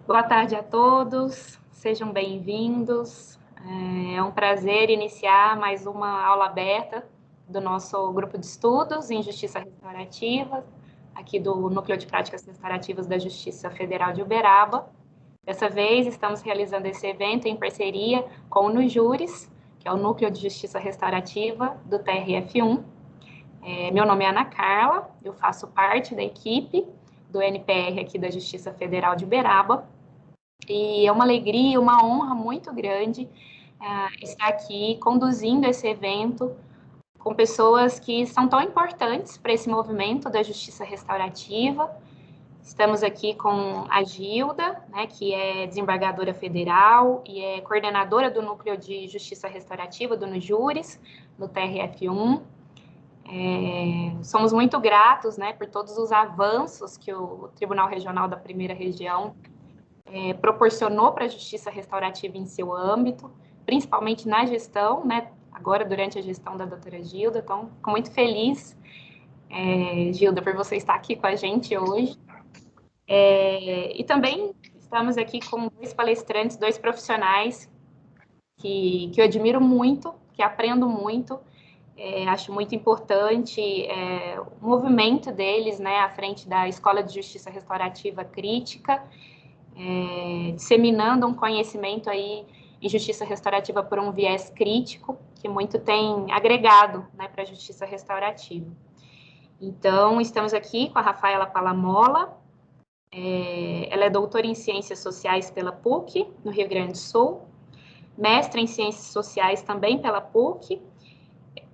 Boa tarde a todos, sejam bem-vindos. É um prazer iniciar mais uma aula aberta do nosso grupo de estudos em Justiça Restaurativa, aqui do Núcleo de Práticas Restaurativas da Justiça Federal de Uberaba. Dessa vez, estamos realizando esse evento em parceria com o NUJURES, que é o Núcleo de Justiça Restaurativa do TRF1. Meu nome é Ana Carla, eu faço parte da equipe do NPR aqui da Justiça Federal de Uberaba, e é uma alegria, uma honra muito grande estar aqui conduzindo esse evento com pessoas que são tão importantes para esse movimento da justiça restaurativa. Estamos aqui com a Gilda, né, que é desembargadora federal e é coordenadora do Núcleo de Justiça Restaurativa do NUJURES, no TRF1. Somos muito gratos, né, por todos os avanços que o Tribunal Regional da Primeira Região proporcionou para a justiça restaurativa em seu âmbito, principalmente na gestão, né, agora durante a gestão da doutora Gilda. Então, fico muito feliz, Gilda, por você estar aqui com a gente hoje. E também estamos aqui com dois palestrantes, dois profissionais que eu admiro muito, que aprendo muito. Acho muito importante o movimento deles, né, à frente da Escola de Justiça Restaurativa Crítica, disseminando um conhecimento aí em justiça restaurativa por um viés crítico, que muito tem agregado, né, para a justiça restaurativa. Então, estamos aqui com a Rafaela Palamola. Ela é doutora em Ciências Sociais pela PUC, no Rio Grande do Sul, mestra em Ciências Sociais também pela PUC,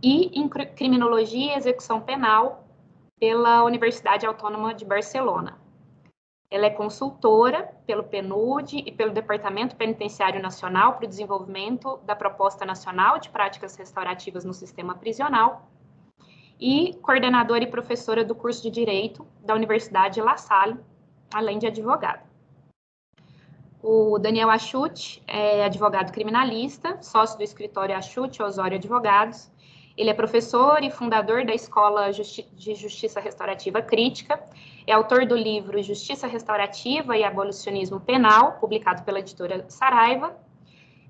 e em Criminologia e Execução Penal pela Universidade Autônoma de Barcelona. Ela é consultora pelo PNUD e pelo Departamento Penitenciário Nacional para o desenvolvimento da Proposta Nacional de Práticas Restaurativas no Sistema Prisional e coordenadora e professora do curso de Direito da Universidade La Salle, além de advogada. O Daniel Achuti é advogado criminalista, sócio do escritório Achuti Osório Advogados. Ele é professor e fundador da Escola de Justiça Restaurativa Crítica, é autor do livro Justiça Restaurativa e Abolicionismo Penal, publicado pela editora Saraiva,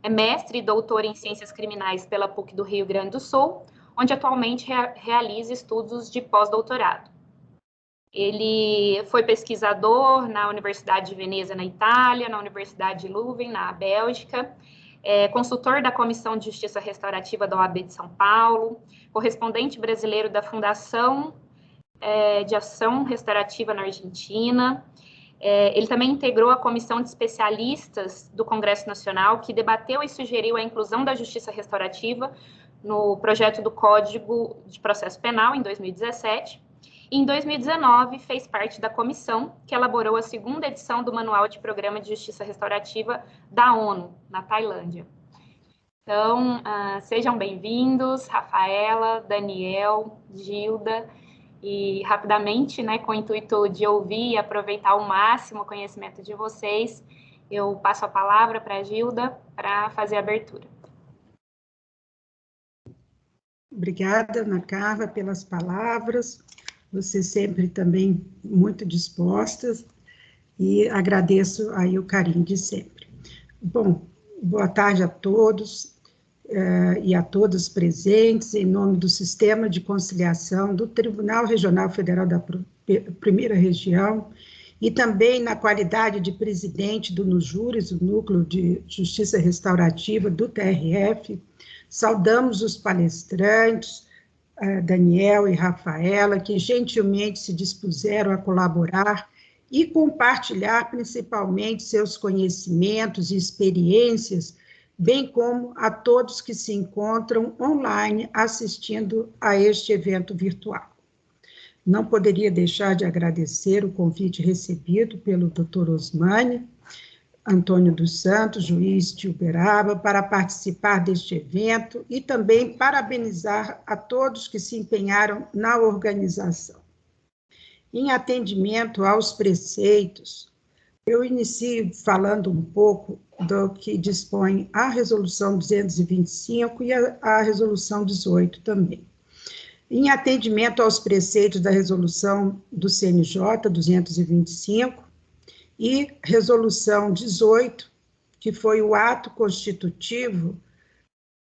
é mestre e doutor em Ciências Criminais pela PUC do Rio Grande do Sul, onde atualmente realiza estudos de pós-doutorado. Ele foi pesquisador na Universidade de Veneza, na Itália, na Universidade de Leuven, na Bélgica, consultor da Comissão de Justiça Restaurativa da OAB de São Paulo, correspondente brasileiro da Fundação de Ação Restaurativa na Argentina. Ele também integrou a comissão de especialistas do Congresso Nacional, que debateu e sugeriu a inclusão da justiça restaurativa no projeto do Código de Processo Penal, em 2017. E, em 2019, fez parte da comissão que elaborou a segunda edição do Manual de Programa de Justiça Restaurativa da ONU, na Tailândia. Então, sejam bem-vindos, Rafaela, Daniel, Gilda, e rapidamente, né, com o intuito de ouvir e aproveitar ao máximo o conhecimento de vocês, eu passo a palavra para a Gilda para fazer a abertura. Obrigada, Ana Carla, pelas palavras. Você sempre também muito dispostas, e agradeço aí o carinho de sempre. Bom, boa tarde a todos e a todos presentes, em nome do Sistema de Conciliação do Tribunal Regional Federal da Primeira Região, e também na qualidade de presidente do NUJURES, o Núcleo de Justiça Restaurativa do TRF, saudamos os palestrantes, Daniel e Rafaela, que gentilmente se dispuseram a colaborar e compartilhar principalmente seus conhecimentos e experiências, bem como a todos que se encontram online assistindo a este evento virtual. Não poderia deixar de agradecer o convite recebido pelo Dr. Osmani Antônio dos Santos, juiz de Uberaba, para participar deste evento e também parabenizar a todos que se empenharam na organização. Em atendimento aos preceitos, eu inicio falando um pouco do que dispõe a Resolução 225 e a Resolução 18 também. Em atendimento aos preceitos da Resolução do CNJ 225, e Resolução 18, que foi o ato constitutivo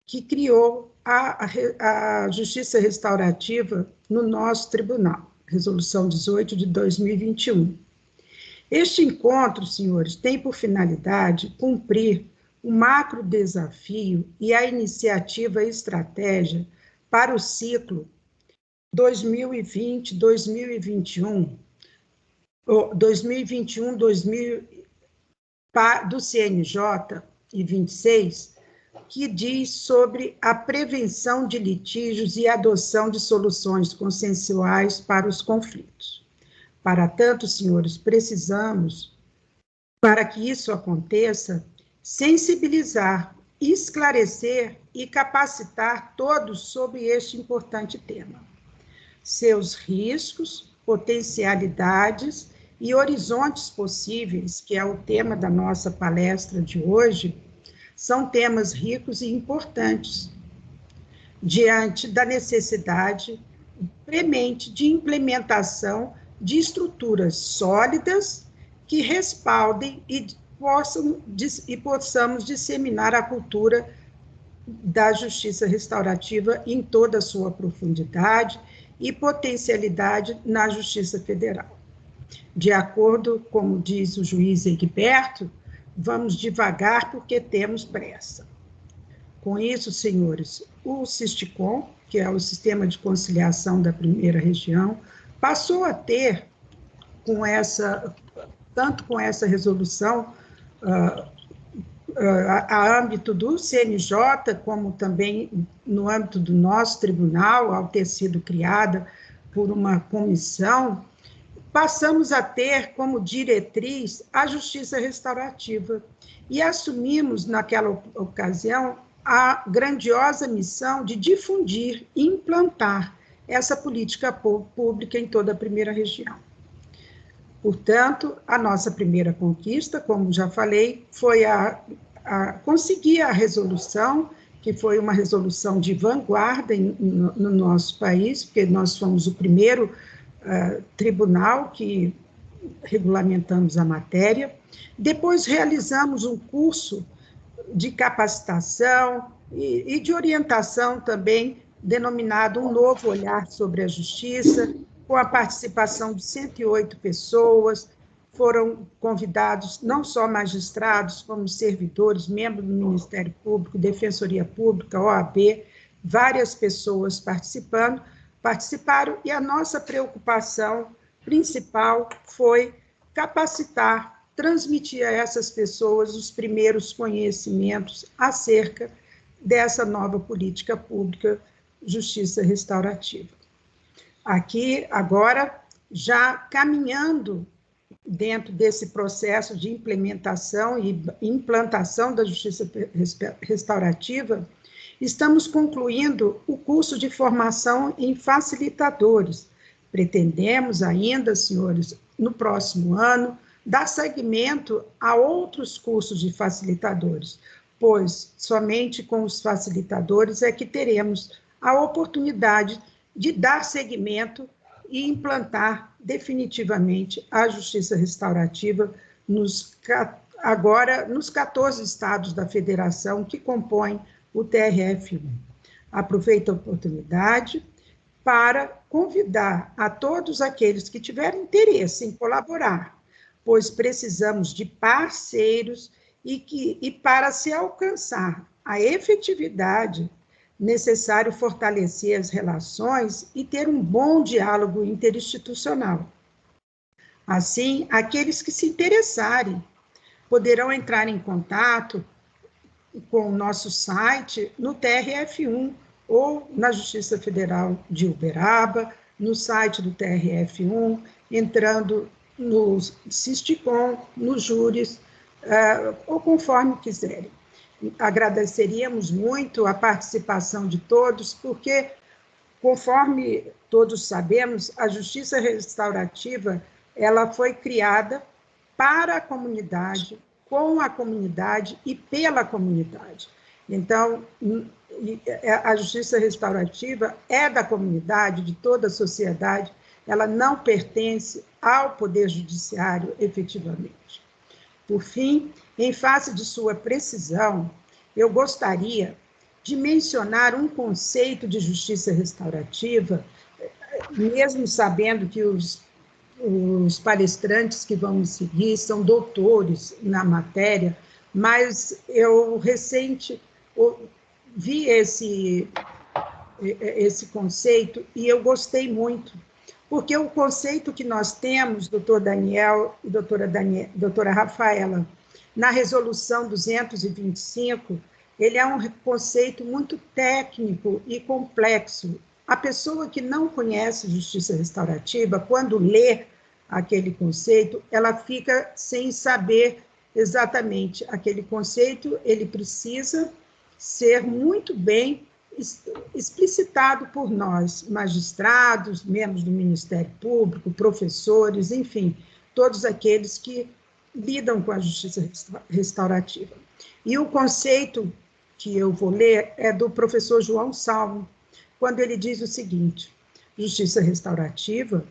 que criou a Justiça Restaurativa no nosso tribunal, Resolução 18 de 2021. Este encontro, senhores, tem por finalidade cumprir o macro desafio e a iniciativa e estratégia para o ciclo 2020-2021, 2021-2000 do CNJ e 26, que diz sobre a prevenção de litígios e adoção de soluções consensuais para os conflitos. Para tanto, senhores, precisamos, para que isso aconteça, sensibilizar, esclarecer e capacitar todos sobre este importante tema. Seus riscos, potencialidades e horizontes possíveis, que é o tema da nossa palestra de hoje, são temas ricos e importantes, diante da necessidade premente de implementação de estruturas sólidas que respaldem e possamos disseminar a cultura da justiça restaurativa em toda a sua profundidade e potencialidade na Justiça Federal. De acordo, como diz o juiz Egberto, vamos devagar porque temos pressa. Com isso, senhores, o SISTICOM, que é o Sistema de Conciliação da Primeira Região, passou a ter, tanto com essa resolução, a âmbito do CNJ, como também no âmbito do nosso tribunal, ao ter sido criada por uma comissão, passamos a ter como diretriz a justiça restaurativa e assumimos, naquela ocasião, a grandiosa missão de difundir e implantar essa política pública em toda a Primeira Região. Portanto, a nossa primeira conquista, como já falei, foi conseguir a resolução, que foi uma resolução de vanguarda no nosso país, porque nós fomos o primeiro tribunal que regulamentamos a matéria. Depois realizamos um curso de capacitação e de orientação também, denominado Um Novo Olhar sobre a Justiça, com a participação de 108 pessoas. Foram convidados não só magistrados, como servidores, membros do Ministério Público, Defensoria Pública, OAB, várias pessoas participaram, e a nossa preocupação principal foi capacitar, transmitir a essas pessoas os primeiros conhecimentos acerca dessa nova política pública, justiça restaurativa. Aqui, agora, já caminhando dentro desse processo de implementação e implantação da justiça restaurativa, estamos concluindo o curso de formação em facilitadores. Pretendemos ainda, senhores, no próximo ano, dar seguimento a outros cursos de facilitadores, pois somente com os facilitadores é que teremos a oportunidade de dar seguimento e implantar definitivamente a justiça restaurativa agora nos 14 estados da federação que compõem o TRF1. Aproveito a oportunidade para convidar a todos aqueles que tiverem interesse em colaborar, pois precisamos de parceiros e para se alcançar a efetividade, necessário fortalecer as relações e ter um bom diálogo interinstitucional. Assim, aqueles que se interessarem poderão entrar em contato com o nosso site no TRF1 ou na Justiça Federal de Uberaba, no site do TRF1, entrando no SISTICOM, no Júris, ou conforme quiserem. Agradeceríamos muito a participação de todos, porque, conforme todos sabemos, a justiça restaurativa ela foi criada para a comunidade, com a comunidade e pela comunidade. Então, a justiça restaurativa é da comunidade, de toda a sociedade, ela não pertence ao Poder Judiciário efetivamente. Por fim, em face de sua precisão, eu gostaria de mencionar um conceito de justiça restaurativa, mesmo sabendo que os palestrantes que vão me seguir são doutores na matéria, mas eu recente vi esse conceito e eu gostei muito, porque o conceito que nós temos, doutor Daniel e doutora Rafaela, na resolução 225, ele é um conceito muito técnico e complexo. A pessoa que não conhece justiça restaurativa, quando lê aquele conceito, ela fica sem saber exatamente aquele conceito, ele precisa ser muito bem explicitado por nós, magistrados, membros do Ministério Público, professores, enfim, todos aqueles que lidam com a justiça restaurativa. E o conceito que eu vou ler é do professor João Salmo, quando ele diz o seguinte: justiça restaurativa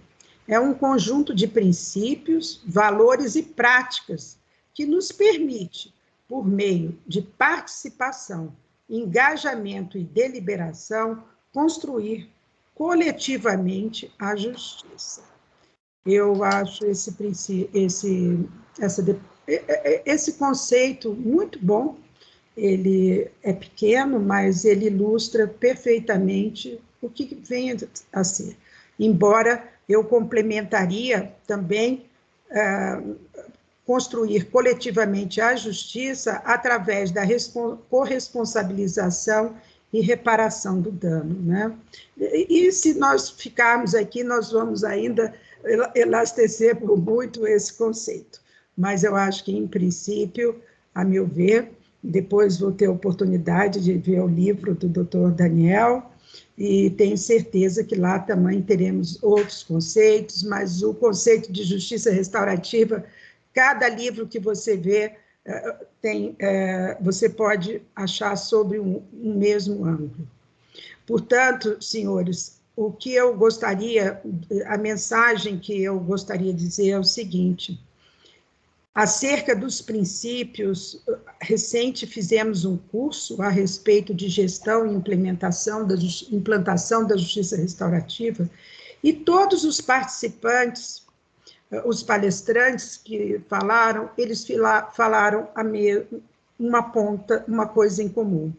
é um conjunto de princípios, valores e práticas que nos permite, por meio de participação, engajamento e deliberação, construir coletivamente a justiça. Eu acho esse conceito muito bom. Ele é pequeno, mas ele ilustra perfeitamente o que vem a ser. Embora eu complementaria também construir coletivamente a justiça através da corresponsabilização e reparação do dano, né? E se nós ficarmos aqui, nós vamos ainda elastecer por muito esse conceito. Mas eu acho que, em princípio, a meu ver, depois vou ter a oportunidade de ver o livro do Dr. Daniel, e tenho certeza que lá também teremos outros conceitos, mas o conceito de justiça restaurativa, cada livro que você vê, você pode achar sobre um mesmo ângulo. Portanto, senhores, o que eu gostaria, a mensagem que eu gostaria de dizer é o seguinte: acerca dos princípios, recente fizemos um curso a respeito de gestão e implantação da justiça restaurativa, e todos os participantes, os palestrantes que falaram, eles falaram uma coisa em comum: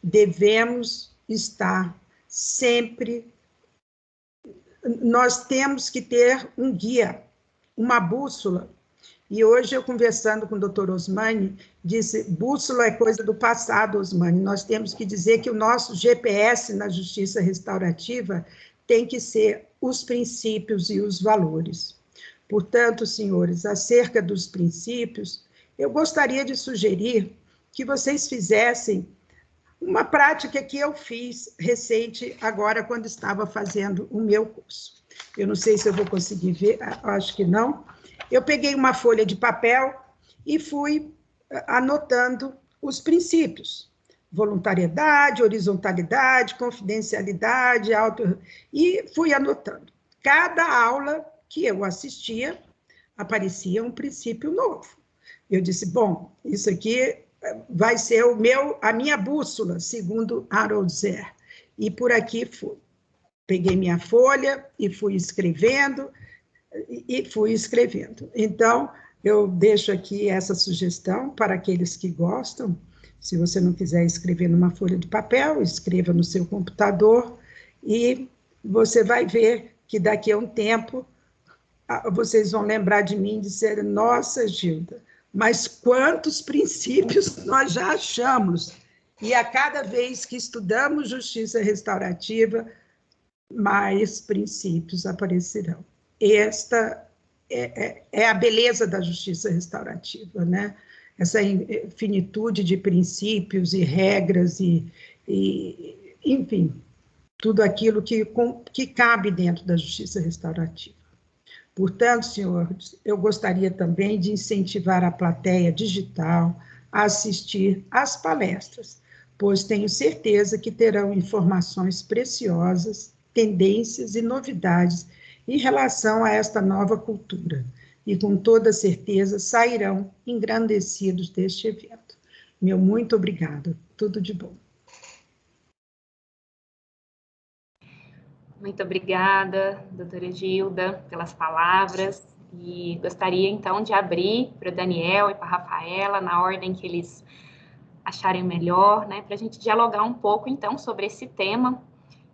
devemos estar sempre, nós temos que ter um guia, uma bússola. E hoje, eu conversando com o doutor Osmani, disse: bússola é coisa do passado, Osmani, nós temos que dizer que o nosso GPS na justiça restaurativa tem que ser os princípios e os valores. Portanto, senhores, acerca dos princípios, eu gostaria de sugerir que vocês fizessem uma prática que eu fiz recente, agora, quando estava fazendo o meu curso. Eu não sei se eu vou conseguir ver, acho que não. Eu peguei uma folha de papel e fui anotando os princípios: voluntariedade, horizontalidade, confidencialidade, e fui anotando. Cada aula que eu assistia, aparecia um princípio novo. Eu disse: bom, isso aqui vai ser a minha bússola, segundo Harold Zer. E por aqui fui. Peguei minha folha e fui escrevendo, Então, eu deixo aqui essa sugestão para aqueles que gostam. Se você não quiser escrever numa folha de papel, escreva no seu computador, e você vai ver que daqui a um tempo vocês vão lembrar de mim e dizer: nossa, Gilda, mas quantos princípios nós já achamos! E a cada vez que estudamos justiça restaurativa, mais princípios aparecerão. Esta é a beleza da justiça restaurativa, né? Essa infinitude de princípios e regras enfim, tudo aquilo que cabe dentro da justiça restaurativa. Portanto, senhores, eu gostaria também de incentivar a plateia digital a assistir às palestras, pois tenho certeza que terão informações preciosas, tendências e novidades em relação a esta nova cultura, e com toda certeza sairão engrandecidos deste evento. Meu muito obrigado, tudo de bom. Muito obrigada, doutora Gilda, pelas palavras, e gostaria, então, de abrir para o Daniel e para a Rafaela, na ordem que eles acharem melhor, né, para a gente dialogar um pouco, então, sobre esse tema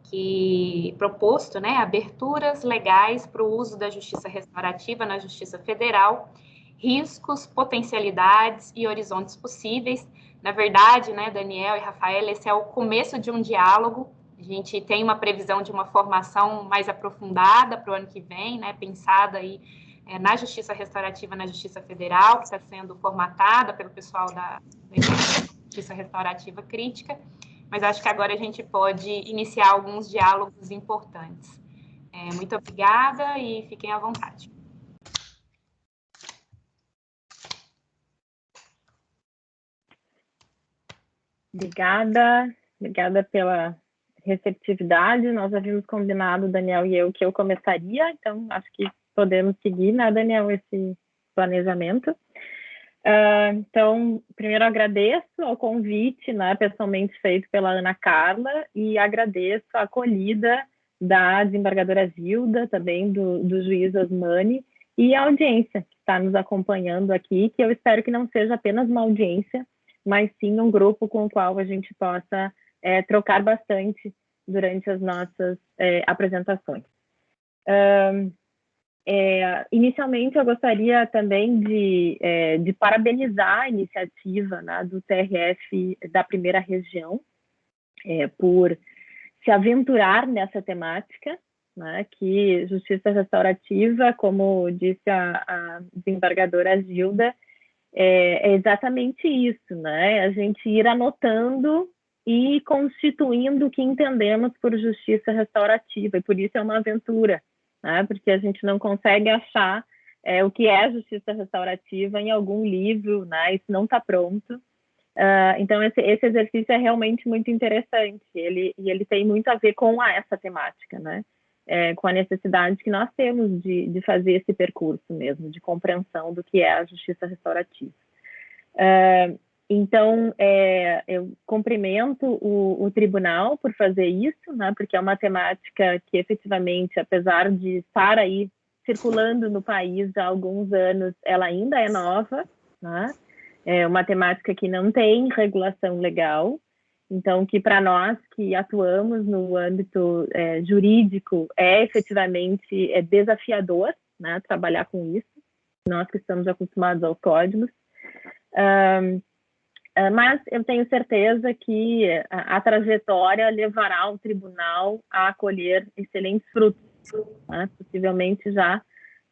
que proposto, né, aberturas legais para o uso da justiça restaurativa na Justiça Federal, riscos, potencialidades e horizontes possíveis. Na verdade, né, Daniel e Rafaela, esse é o começo de um diálogo. A gente tem uma previsão de uma formação mais aprofundada para o ano que vem, né, pensada aí na Justiça Restaurativa, na Justiça Federal, que está sendo formatada pelo pessoal da Justiça Restaurativa Crítica, mas acho que agora a gente pode iniciar alguns diálogos importantes. Muito obrigada e fiquem à vontade. Obrigada pela receptividade. Nós havíamos combinado, Daniel e eu, que eu começaria, então acho que podemos seguir, né, Daniel, esse planejamento. Então, primeiro agradeço ao convite, né, pessoalmente feito pela Ana Carla, e agradeço a acolhida da desembargadora Gilda, também do juiz Osmani, e a audiência que está nos acompanhando aqui, que eu espero que não seja apenas uma audiência, mas sim um grupo com o qual a gente possa trocar bastante durante as nossas apresentações. Inicialmente, eu gostaria também de parabenizar a iniciativa, né, do TRF da primeira região por se aventurar nessa temática, né, que justiça restaurativa, como disse a desembargadora Gilda, é exatamente isso, né? A gente ir anotando e constituindo o que entendemos por justiça restaurativa, e por isso é uma aventura, né? Porque a gente não consegue achar o que é justiça restaurativa em algum livro, né? Isso não está pronto. Então, esse exercício é realmente muito interessante, ele tem muito a ver com essa temática, né? Com a necessidade que nós temos de fazer esse percurso mesmo, de compreensão do que é a justiça restaurativa. Então, eu cumprimento o tribunal por fazer isso, né, porque é uma temática que, efetivamente, apesar de estar aí circulando no país há alguns anos, ela ainda é nova, né? É uma temática que não tem regulação legal, então, que para nós que atuamos no âmbito jurídico efetivamente desafiador, né, trabalhar com isso, nós que estamos acostumados aos códigos, mas eu tenho certeza que a trajetória levará o tribunal a colher excelentes frutos, né, possivelmente já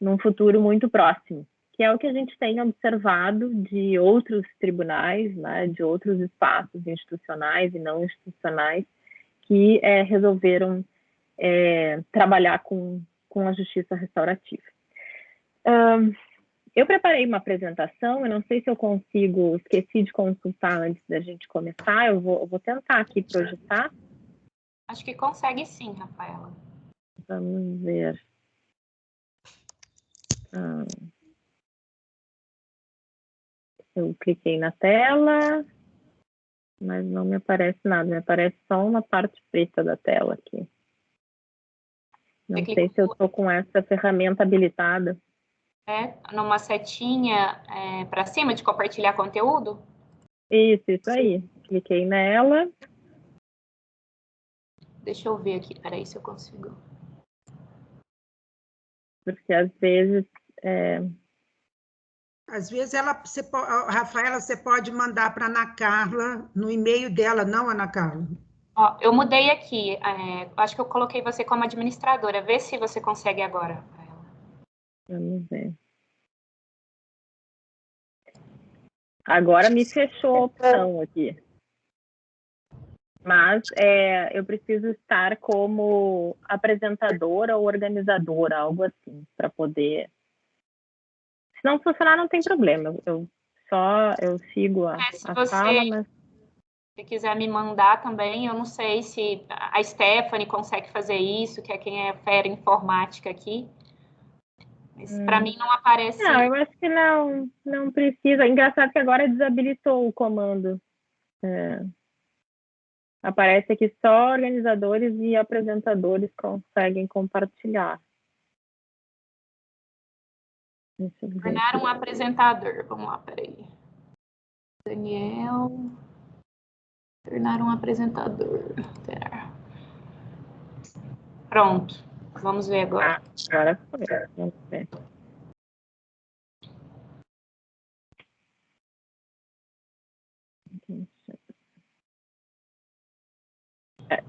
num futuro muito próximo, que é o que a gente tem observado de outros tribunais, né, de outros espaços institucionais e não institucionais que resolveram trabalhar com a justiça restaurativa. Eu preparei uma apresentação, eu não sei se eu consigo, esqueci de consultar antes da gente começar, eu vou tentar aqui projetar. Acho que consegue sim, Rafaela. Vamos ver. Eu cliquei na tela, mas não me aparece nada, me aparece só uma parte preta da tela aqui. Não sei se eu estou com essa ferramenta habilitada. Numa setinha para cima de compartilhar conteúdo? Isso aí. Cliquei nela. Deixa eu ver aqui, peraí se eu consigo. Porque às vezes... Às vezes, Rafaela, você pode mandar para a Ana Carla, no e-mail dela, não, Ana Carla? Ó, eu mudei aqui, acho que eu coloquei você como administradora, vê se você consegue agora, Rafaela. Vamos ver. Agora me fechou a opção aqui. Mas eu preciso estar como apresentadora ou organizadora, algo assim, para poder... Se não funcionar, não tem problema. Eu sigo a sala, mas... Se quiser me mandar também, eu não sei se a Stephanie consegue fazer isso, que é quem é fera informática aqui. Mas para mim não aparece... Não, eu acho que não precisa. Engraçado que agora desabilitou o comando. Aparece aqui só organizadores e apresentadores conseguem compartilhar. Tornar um apresentador. Vamos lá, peraí. Daniel. Tornar um apresentador. Pronto. Vamos ver agora. Agora foi. Vamos ver.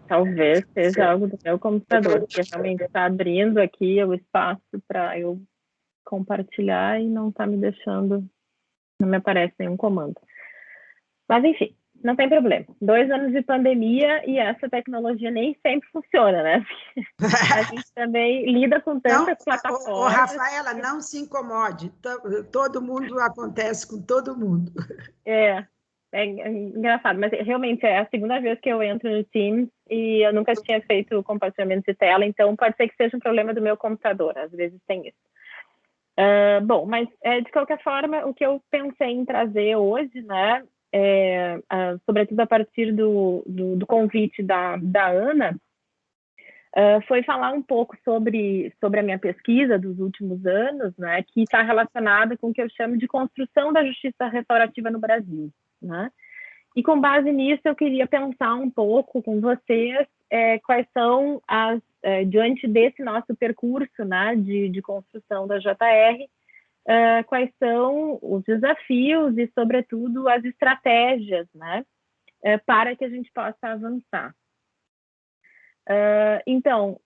Talvez seja algo do meu computador, porque realmente está abrindo aqui o espaço para eu compartilhar e não está me deixando, não me aparece nenhum comando. Mas, enfim, não tem problema. 2 anos de pandemia e essa tecnologia nem sempre funciona, né? A gente também lida com tantas plataformas. Rafaela, não se incomode. Todo mundo acontece com todo mundo. É engraçado, mas realmente é a segunda vez que eu entro no Teams e eu nunca tinha feito o compartilhamento de tela, então pode ser que seja um problema do meu computador, às vezes tem isso. Bom, mas de qualquer forma, o que eu pensei em trazer hoje, né, sobretudo a partir do convite da Ana, foi falar um pouco sobre a minha pesquisa dos últimos anos, né, que está relacionada com o que eu chamo de construção da justiça restaurativa no Brasil, né? E com base nisso, eu queria pensar um pouco com vocês quais são diante desse nosso percurso, né, de construção da JR, quais são os desafios e, sobretudo, as estratégias, né, para que a gente possa avançar. Então,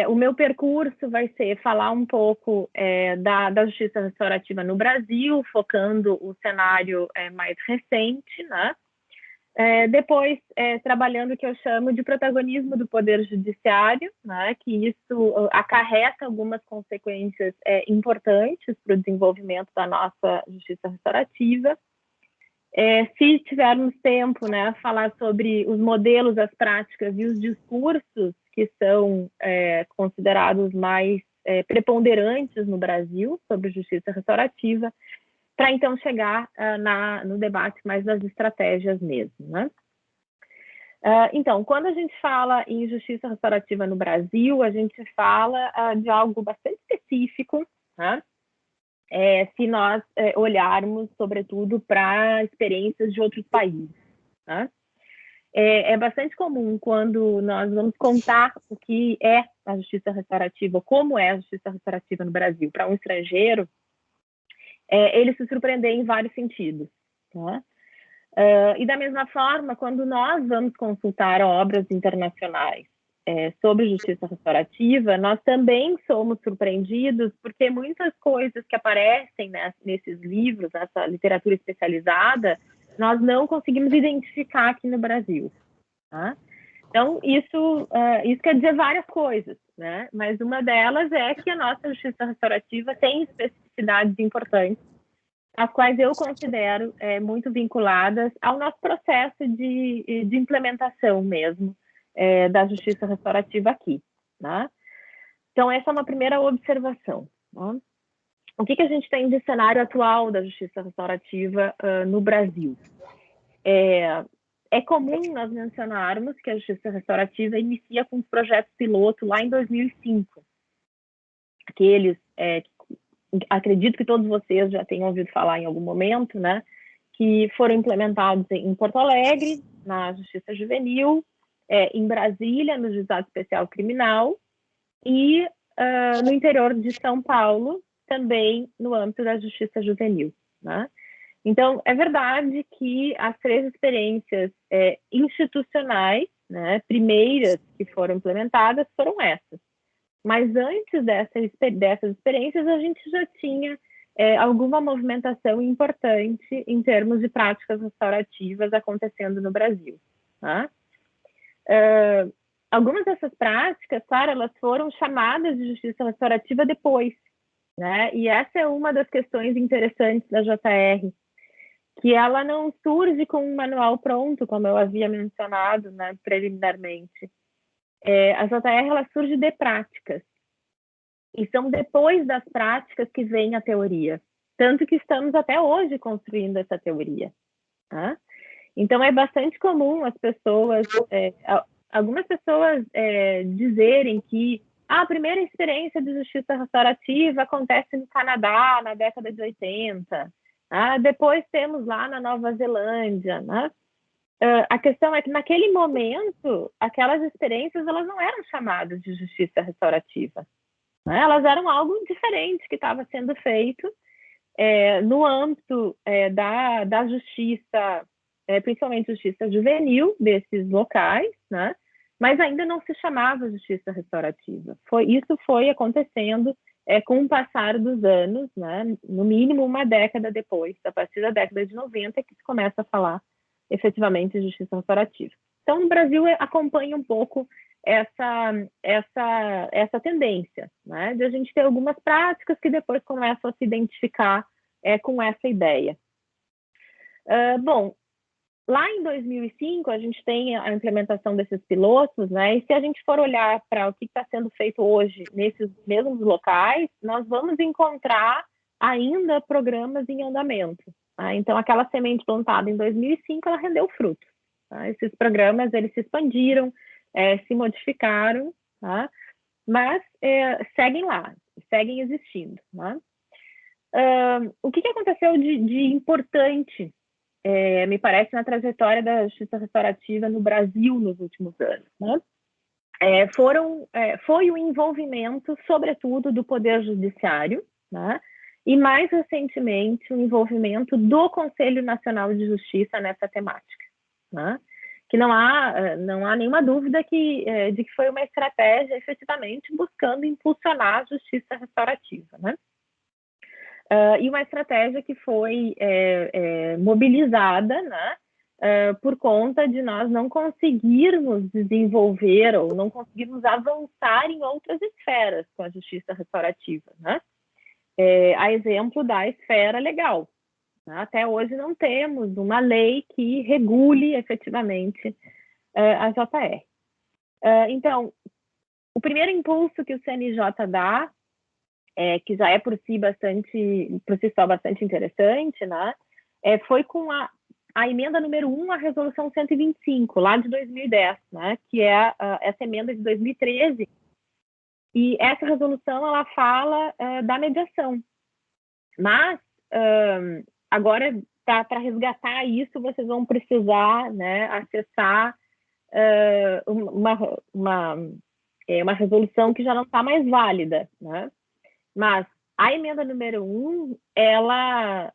o meu percurso vai ser falar um pouco da justiça restaurativa no Brasil, focando o cenário mais recente, né? Depois, trabalhando o que eu chamo de protagonismo do Poder Judiciário, né? Que isso acarreta algumas consequências importantes para o desenvolvimento da nossa justiça restaurativa. Se tivermos tempo, né, falar sobre os modelos, as práticas e os discursos que são considerados mais preponderantes no Brasil sobre justiça restaurativa, para então chegar no debate mais das estratégias mesmo, né? Então, quando a gente fala em justiça restaurativa no Brasil, a gente fala de algo bastante específico, né? Se nós olharmos, sobretudo, para experiências de outros países, né? É bastante comum quando nós vamos contar o que é a justiça restaurativa, como é a justiça restaurativa no Brasil, para um estrangeiro, ele se surpreender em vários sentidos, tá? E da mesma forma, quando nós vamos consultar obras internacionais sobre justiça restaurativa, nós também somos surpreendidos porque muitas coisas que aparecem, né, nesses livros, nessa literatura especializada, nós não conseguimos identificar aqui no Brasil, tá? Então, isso quer dizer várias coisas, né? Mas uma delas é que a nossa justiça restaurativa tem especificidades importantes, as quais eu considero muito vinculadas ao nosso processo de implementação mesmo da justiça restaurativa aqui, né? Então, essa é uma primeira observação, né? O que a gente tem de cenário atual da justiça restaurativa no Brasil? É comum nós mencionarmos que a justiça restaurativa inicia com os projetos piloto lá em 2005. Aqueles, acredito que todos vocês já tenham ouvido falar em algum momento, né? Que foram implementados em Porto Alegre, na Justiça Juvenil, em Brasília, no Juizado Especial Criminal, e no interior de São Paulo, também no âmbito da Justiça Juvenil, né? Então, é verdade que as 3 experiências institucionais, né, primeiras que foram implementadas, foram essas. Mas antes dessas experiências, a gente já tinha alguma movimentação importante em termos de práticas restaurativas acontecendo no Brasil, tá? Algumas dessas práticas, claro, elas foram chamadas de justiça restaurativa depois, né? E essa é uma das questões interessantes da JR, que ela não surge com um manual pronto, como eu havia mencionado, né, preliminarmente. A JR ela surge de práticas. E são depois das práticas que vem a teoria. Tanto que estamos até hoje construindo essa teoria. Tá? Então, é bastante comum as pessoas, algumas pessoas dizerem que a primeira experiência de justiça restaurativa acontece no Canadá, na década de 80. Depois temos lá na Nova Zelândia. Né? A questão é que, naquele momento, aquelas experiências elas não eram chamadas de justiça restaurativa. Né? Elas eram algo diferente que estava sendo feito no âmbito da justiça, principalmente justiça juvenil desses locais, né? Mas ainda não se chamava justiça restaurativa. Isso foi acontecendo com o passar dos anos, né? No mínimo uma década depois, a partir da década de 90, que se começa a falar efetivamente de justiça restaurativa. Então, no Brasil, acompanha um pouco essa tendência, né? De a gente ter algumas práticas que depois começam a se identificar com essa ideia. Bom, lá em 2005, a gente tem a implementação desses pilotos, né? E se a gente for olhar para o que está sendo feito hoje nesses mesmos locais, nós vamos encontrar ainda programas em andamento. Tá? Então, aquela semente plantada em 2005, ela rendeu fruto. Tá? Esses programas, eles se expandiram, se modificaram, tá? Mas seguem lá, seguem existindo. Tá? O que aconteceu de importante, me parece, na trajetória da justiça restaurativa no Brasil nos últimos anos? Né? Foi o envolvimento, sobretudo, do Poder Judiciário, né? E, mais recentemente, o envolvimento do Conselho Nacional de Justiça nessa temática. Né? Que não há nenhuma dúvida de que foi uma estratégia efetivamente buscando impulsionar a justiça restaurativa. Né? E uma estratégia que foi mobilizada, né, por conta de nós não conseguirmos desenvolver ou não conseguirmos avançar em outras esferas com a justiça restaurativa. Né? A exemplo da esfera legal. Até hoje não temos uma lei que regule efetivamente a JR. Então, o primeiro impulso que o CNJ dá, que já é por si só bastante interessante, né, foi com a emenda número 1 à resolução 125, lá de 2010, né, que é essa emenda de 2013. E essa resolução, ela fala da mediação. Mas, agora, para resgatar isso, vocês vão precisar, né, acessar uma resolução que já não está mais válida, né? Mas a emenda número 1, ela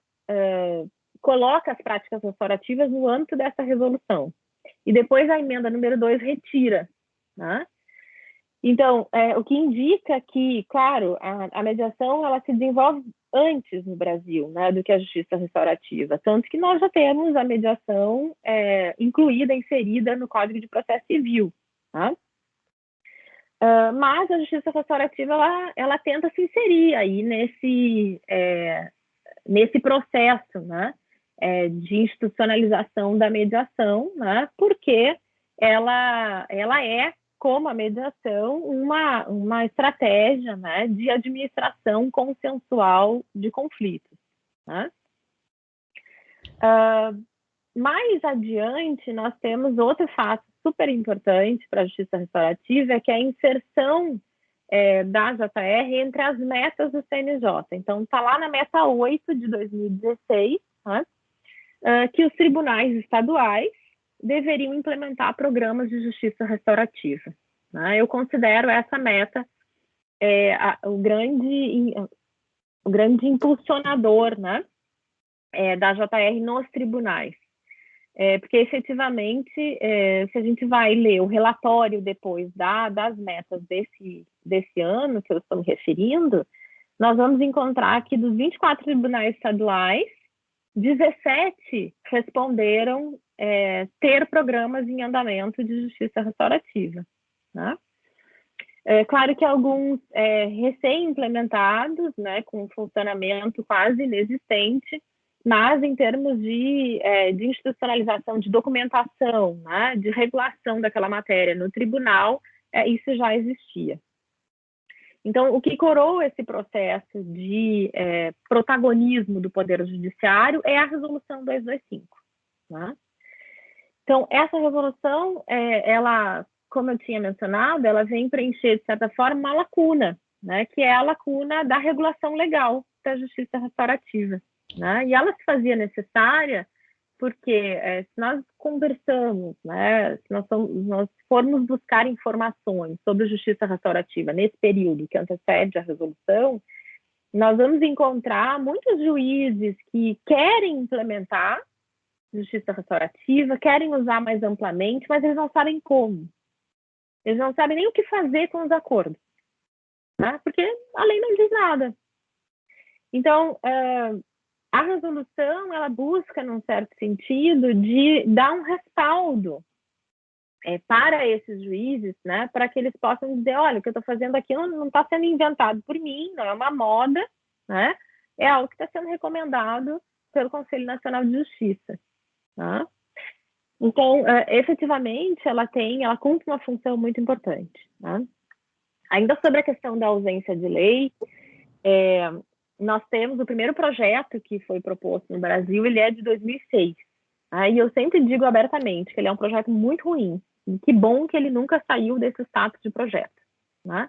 coloca as práticas restaurativas no âmbito dessa resolução. E depois a emenda número 2 retira, né? Então, o que indica que, claro, a mediação ela se desenvolve antes no Brasil, né, do que a justiça restaurativa. Tanto que nós já temos a mediação incluída, inserida no Código de Processo Civil. Tá? Mas a justiça restaurativa ela tenta se inserir aí nesse processo, né, de institucionalização da mediação, né, porque ela é, como a mediação, uma estratégia, né, de administração consensual de conflitos. Né? Mais adiante, nós temos outro fato super importante para a justiça restaurativa, que é a inserção da JR entre as metas do CNJ. Então, está lá na meta 8 de 2016, né, que os tribunais estaduais deveriam implementar programas de justiça restaurativa. Né? Eu considero essa meta o grande impulsionador, né, da JR nos tribunais. Porque, efetivamente, se a gente vai ler o relatório depois das metas desse ano, que eu estou me referindo, nós vamos encontrar que dos 24 tribunais estaduais, 17 responderam ter programas em andamento de justiça restaurativa. Né? Claro que alguns recém-implementados, né, com funcionamento quase inexistente, mas em termos de institucionalização, de documentação, né, de regulação daquela matéria no tribunal, isso já existia. Então, o que coroa esse processo de protagonismo do Poder Judiciário é a Resolução 225. Né? Então, essa resolução, ela, como eu tinha mencionado, ela vem preencher, de certa forma, uma lacuna, né? Que é a lacuna da regulação legal da justiça restaurativa. Né? E ela se fazia necessária porque se nós conversamos, né, se nós formos buscar informações sobre justiça restaurativa nesse período que antecede a resolução, nós vamos encontrar muitos juízes que querem implementar justiça restaurativa, querem usar mais amplamente, mas eles não sabem como. Eles não sabem nem o que fazer com os acordos, né? Porque a lei não diz nada. Então, a resolução, ela busca, num certo sentido, de dar um respaldo para esses juízes, né, para que eles possam dizer, olha, o que eu estou fazendo aqui não está sendo inventado por mim, não é uma moda, né, é algo que está sendo recomendado pelo Conselho Nacional de Justiça. Tá? Então, efetivamente, ela cumpre uma função muito importante. Né? Ainda sobre a questão da ausência de lei, nós temos o primeiro projeto que foi proposto no Brasil, ele é de 2006. E eu sempre digo abertamente que ele é um projeto muito ruim. E que bom que ele nunca saiu desse status de projeto. Né?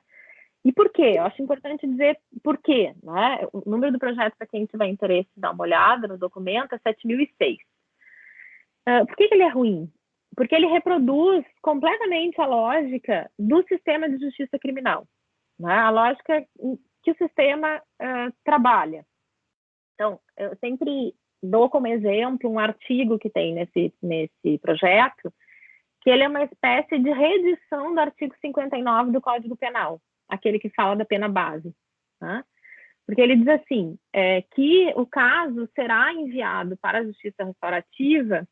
E por quê? Eu acho importante dizer por quê. Né? O número do projeto, para quem tiver interesse em dar uma olhada no documento, é 7006. Por que ele é ruim? Porque ele reproduz completamente a lógica do sistema de justiça criminal. Né? A lógica que o sistema trabalha. Então, eu sempre dou como exemplo um artigo que tem nesse projeto, que ele é uma espécie de reedição do artigo 59 do Código Penal, aquele que fala da pena base. Né? Porque ele diz assim, que o caso será enviado para a Justiça Restaurativa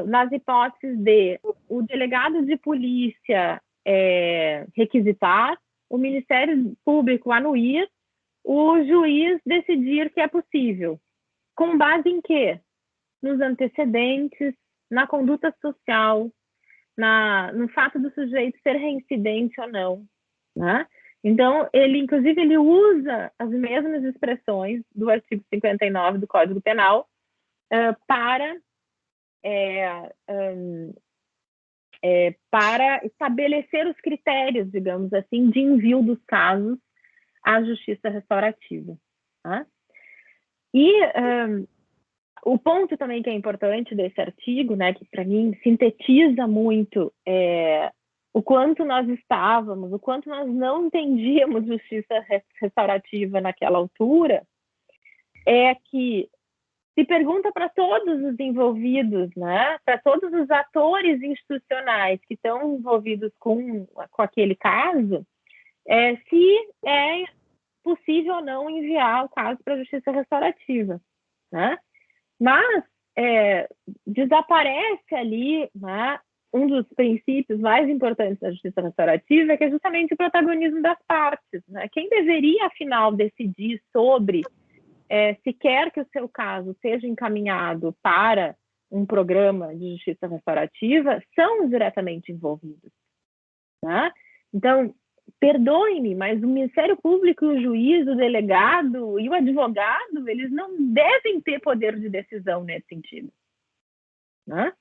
nas hipóteses de o delegado de polícia requisitar, o Ministério Público anuir, o juiz decidir que é possível. Com base em quê? Nos antecedentes, na conduta social, no fato do sujeito ser reincidente ou não. Né? Então, inclusive, ele usa as mesmas expressões do artigo 59 do Código Penal para estabelecer os critérios, digamos assim, de envio dos casos à justiça restaurativa. Tá? E o ponto também que é importante desse artigo, né, que para mim sintetiza muito o quanto nós estávamos, o quanto nós não entendíamos justiça restaurativa naquela altura, é que se pergunta para todos os envolvidos, né, para todos os atores institucionais que estão envolvidos com aquele caso, se é possível ou não enviar o caso para a justiça restaurativa. Né? Mas desaparece ali, né, um dos princípios mais importantes da justiça restaurativa, que é justamente o protagonismo das partes. Né? Quem deveria, afinal, decidir sobre se quer que o seu caso seja encaminhado para um programa de justiça restaurativa são os diretamente envolvidos. Né? Então, perdoe-me, mas o Ministério Público, o juiz, o delegado e o advogado, eles não devem ter poder de decisão nesse sentido. Né?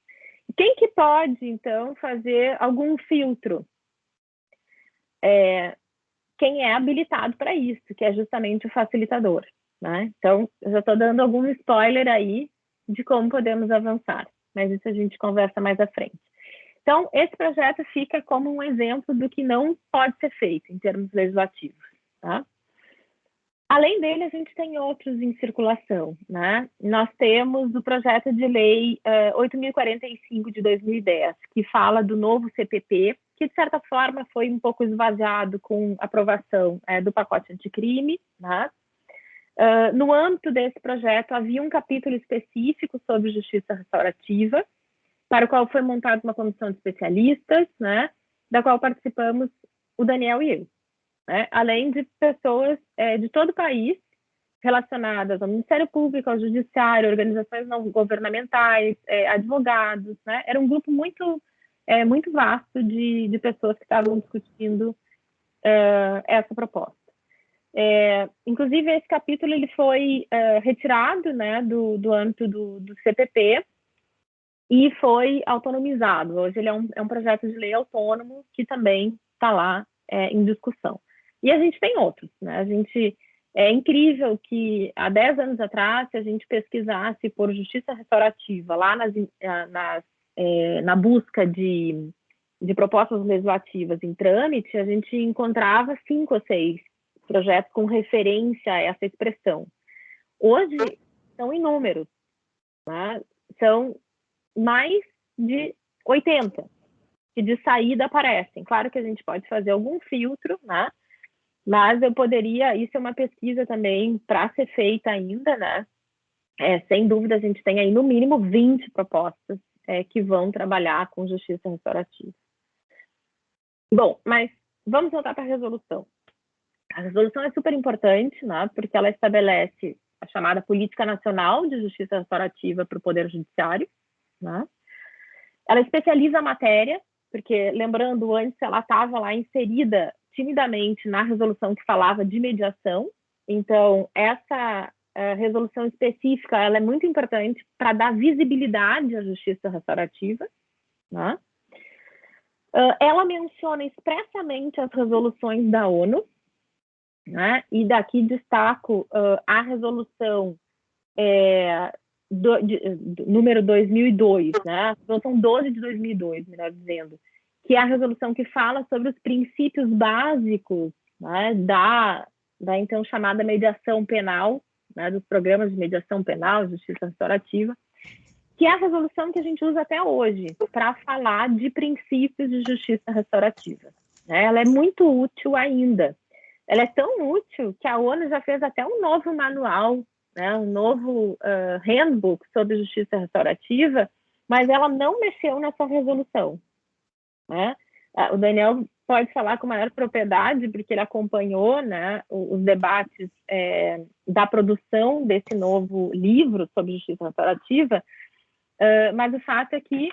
Quem que pode, então, fazer algum filtro? Quem é habilitado para isso, que é justamente o facilitador. Né? Então, eu já estou dando algum spoiler aí de como podemos avançar, mas isso a gente conversa mais à frente. Então, esse projeto fica como um exemplo do que não pode ser feito em termos legislativos. Tá? Além dele, a gente tem outros em circulação. Né? Nós temos o projeto de lei 8.045 de 2010, que fala do novo CPP, que, de certa forma, foi um pouco esvaziado com a aprovação do pacote anticrime. Né? No âmbito desse projeto, havia um capítulo específico sobre justiça restaurativa, para o qual foi montada uma comissão de especialistas, né, da qual participamos o Daniel e eu, né, além de pessoas de todo o país relacionadas ao Ministério Público, ao Judiciário, organizações não governamentais, advogados, né, era um grupo muito vasto de pessoas que estavam discutindo essa proposta. Inclusive, esse capítulo ele foi retirado, né, do âmbito do CPP e foi autonomizado. Hoje ele é um projeto de lei autônomo que também está lá em discussão. E a gente tem outros, né? É incrível que há 10 anos atrás, se a gente pesquisasse por justiça restaurativa lá na busca de propostas legislativas em trâmite, a gente encontrava 5 ou 6 projetos com referência a essa expressão. Hoje, são inúmeros, né? São mais de 80 que de saída aparecem. Claro que a gente pode fazer algum filtro, né? Mas isso é uma pesquisa também para ser feita ainda, né? Sem dúvida, a gente tem aí no mínimo 20 propostas que vão trabalhar com justiça restaurativa. Bom, mas vamos voltar para a resolução. A resolução é super importante, né? Porque ela estabelece a chamada Política Nacional de Justiça Restaurativa para o Poder Judiciário, né? Ela especializa a matéria, porque, lembrando, antes ela estava lá inserida timidamente na resolução que falava de mediação. Então, essa resolução específica ela é muito importante para dar visibilidade à justiça restaurativa, né? Ela menciona expressamente as resoluções da ONU, né? E daqui destaco a resolução número 2002, né? Resolução 12 de 2002, melhor dizendo, que é a resolução que fala sobre os princípios básicos, né, da então chamada mediação penal, né, dos programas de mediação penal, justiça restaurativa, que é a resolução que a gente usa até hoje para falar de princípios de justiça restaurativa. Ela é muito útil ainda. Ela é tão útil que a ONU já fez até um novo manual, né, um novo handbook sobre justiça restaurativa, mas ela não mexeu nessa resolução, né? O Daniel pode falar com maior propriedade, porque ele acompanhou, né, os debates da produção desse novo livro sobre justiça restaurativa, mas o fato é que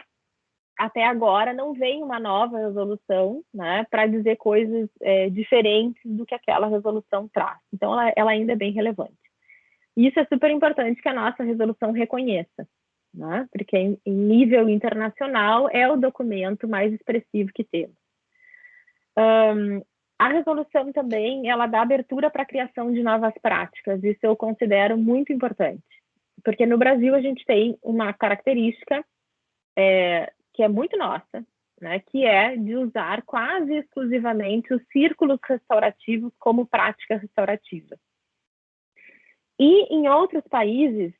até agora não vem uma nova resolução, né, para dizer coisas diferentes do que aquela resolução traz. Então, ela ainda é bem relevante. E isso é super importante que a nossa resolução reconheça, né, porque em nível internacional é o documento mais expressivo que temos. A resolução também, ela dá abertura para a criação de novas práticas, isso eu considero muito importante, porque no Brasil a gente tem uma característica que é muito nossa, né, que é de usar quase exclusivamente os círculos restaurativos como prática restaurativa. E em outros países,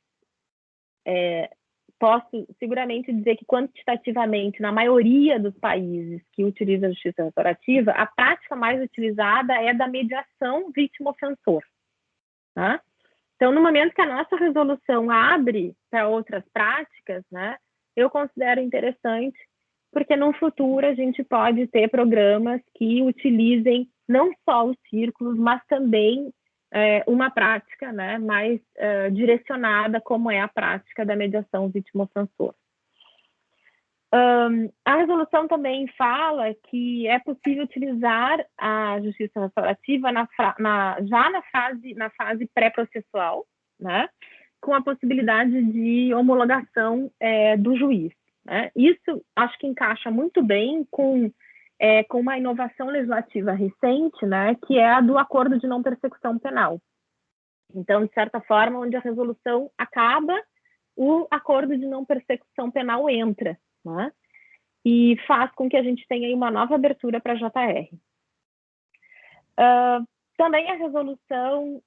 posso seguramente dizer que quantitativamente, na maioria dos países que utilizam a justiça restaurativa, a prática mais utilizada é da mediação vítima-ofensor, tá? Então, no momento que a nossa resolução abre para outras práticas, né, eu considero interessante, porque no futuro a gente pode ter programas que utilizem não só os círculos, mas também uma prática, né, mais direcionada, como é a prática da mediação vítima-ofensor. A resolução também fala que é possível utilizar a justiça restaurativa já na fase pré-processual, né, com a possibilidade de homologação do juiz, né? Isso acho que encaixa muito bem com uma inovação legislativa recente, né, que é a do acordo de não persecução penal. Então, de certa forma, onde a resolução acaba, o acordo de não persecução penal entra, né, e faz com que a gente tenha aí uma nova abertura para a JR. Também a resolução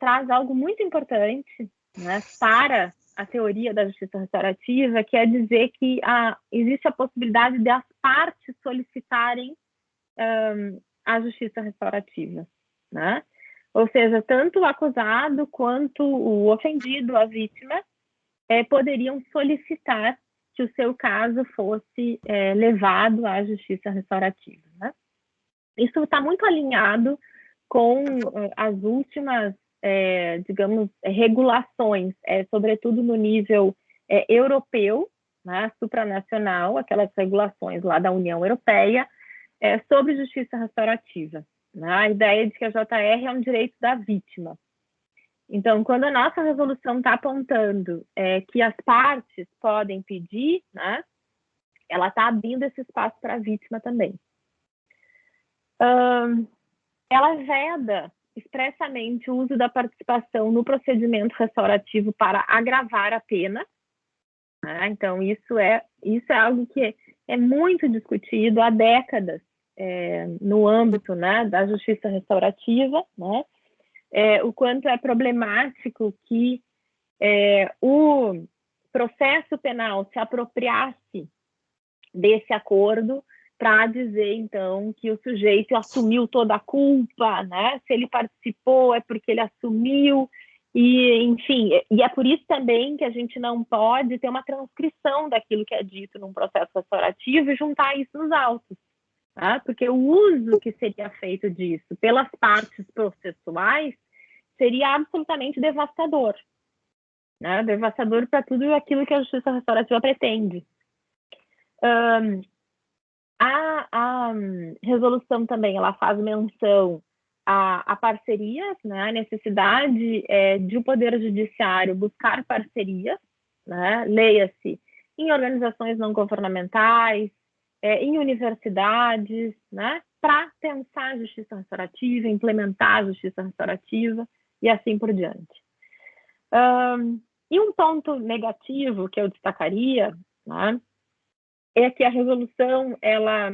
traz algo muito importante, né, para a teoria da justiça restaurativa, que é dizer que existe a possibilidade de as partes solicitarem a justiça restaurativa, né? Ou seja, tanto o acusado quanto o ofendido, a vítima, poderiam solicitar que o seu caso fosse levado à justiça restaurativa, né? Isso está muito alinhado com as últimas digamos, regulações, sobretudo no nível europeu, né, supranacional, aquelas regulações lá da União Europeia, sobre justiça restaurativa, né? A ideia de que a JR é um direito da vítima. Então, quando a nossa resolução está apontando que as partes podem pedir, né, ela está abrindo esse espaço para a vítima também. Ela veda expressamente o uso da participação no procedimento restaurativo para agravar a pena, né? Então, isso é algo que é muito discutido há décadas no âmbito, né, da justiça restaurativa, né? O quanto é problemático que o processo penal se apropriasse desse acordo para dizer, então, que o sujeito assumiu toda a culpa, né? Se ele participou é porque ele assumiu, e, enfim, e é por isso também que a gente não pode ter uma transcrição daquilo que é dito num processo restaurativo e juntar isso nos autos, tá? Porque o uso que seria feito disso pelas partes processuais seria absolutamente devastador, né? Devastador para tudo aquilo que a justiça restaurativa pretende. A resolução também ela faz menção a parcerias, né? A necessidade de o Poder Judiciário buscar parcerias, né? Leia-se em organizações não governamentais, em universidades, né? Para pensar a justiça restaurativa, implementar a justiça restaurativa e assim por diante. E um ponto negativo que eu destacaria, né, é que a resolução ela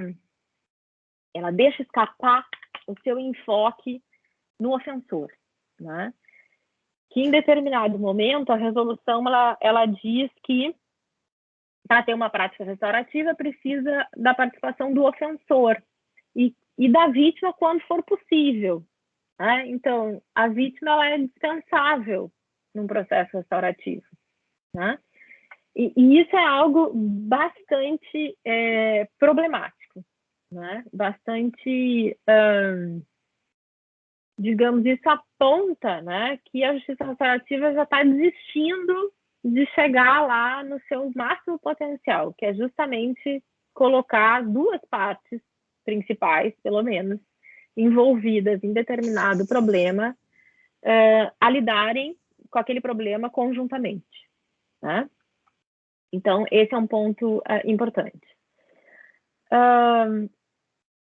deixa escapar o seu enfoque no ofensor, né? Que em determinado momento a resolução ela diz que para ter uma prática restaurativa precisa da participação do ofensor e da vítima quando for possível, né? Então a vítima ela é dispensável num processo restaurativo, né? E isso é algo bastante problemático, né? Bastante, digamos, isso aponta, né, que a justiça restaurativa já está desistindo de chegar lá no seu máximo potencial, que é justamente colocar duas partes principais, pelo menos, envolvidas em determinado problema, a lidarem com aquele problema conjuntamente, né? Então, esse é um ponto importante.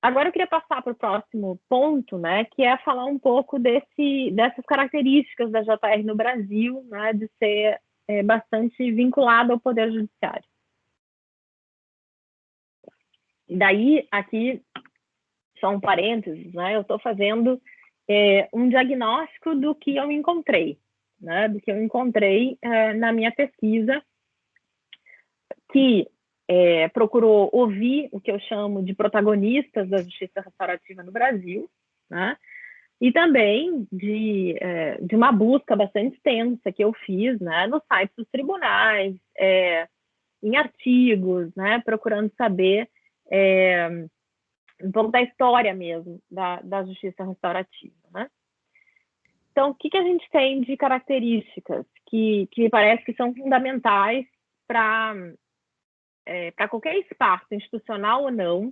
Agora eu queria passar para o próximo ponto, né, que é falar um pouco dessas características da JR no Brasil, né, de ser bastante vinculada ao Poder Judiciário. E daí, aqui, só um parênteses, né, eu estou fazendo um diagnóstico do que eu encontrei, né, na minha pesquisa, que procurou ouvir o que eu chamo de protagonistas da justiça restaurativa no Brasil, né? E também de uma busca bastante extensa que eu fiz, né, nos sites dos tribunais, em artigos, né, procurando saber um pouco da história mesmo da justiça restaurativa, né? Então, o que a gente tem de características que me parece que são fundamentais para qualquer espaço, institucional ou não,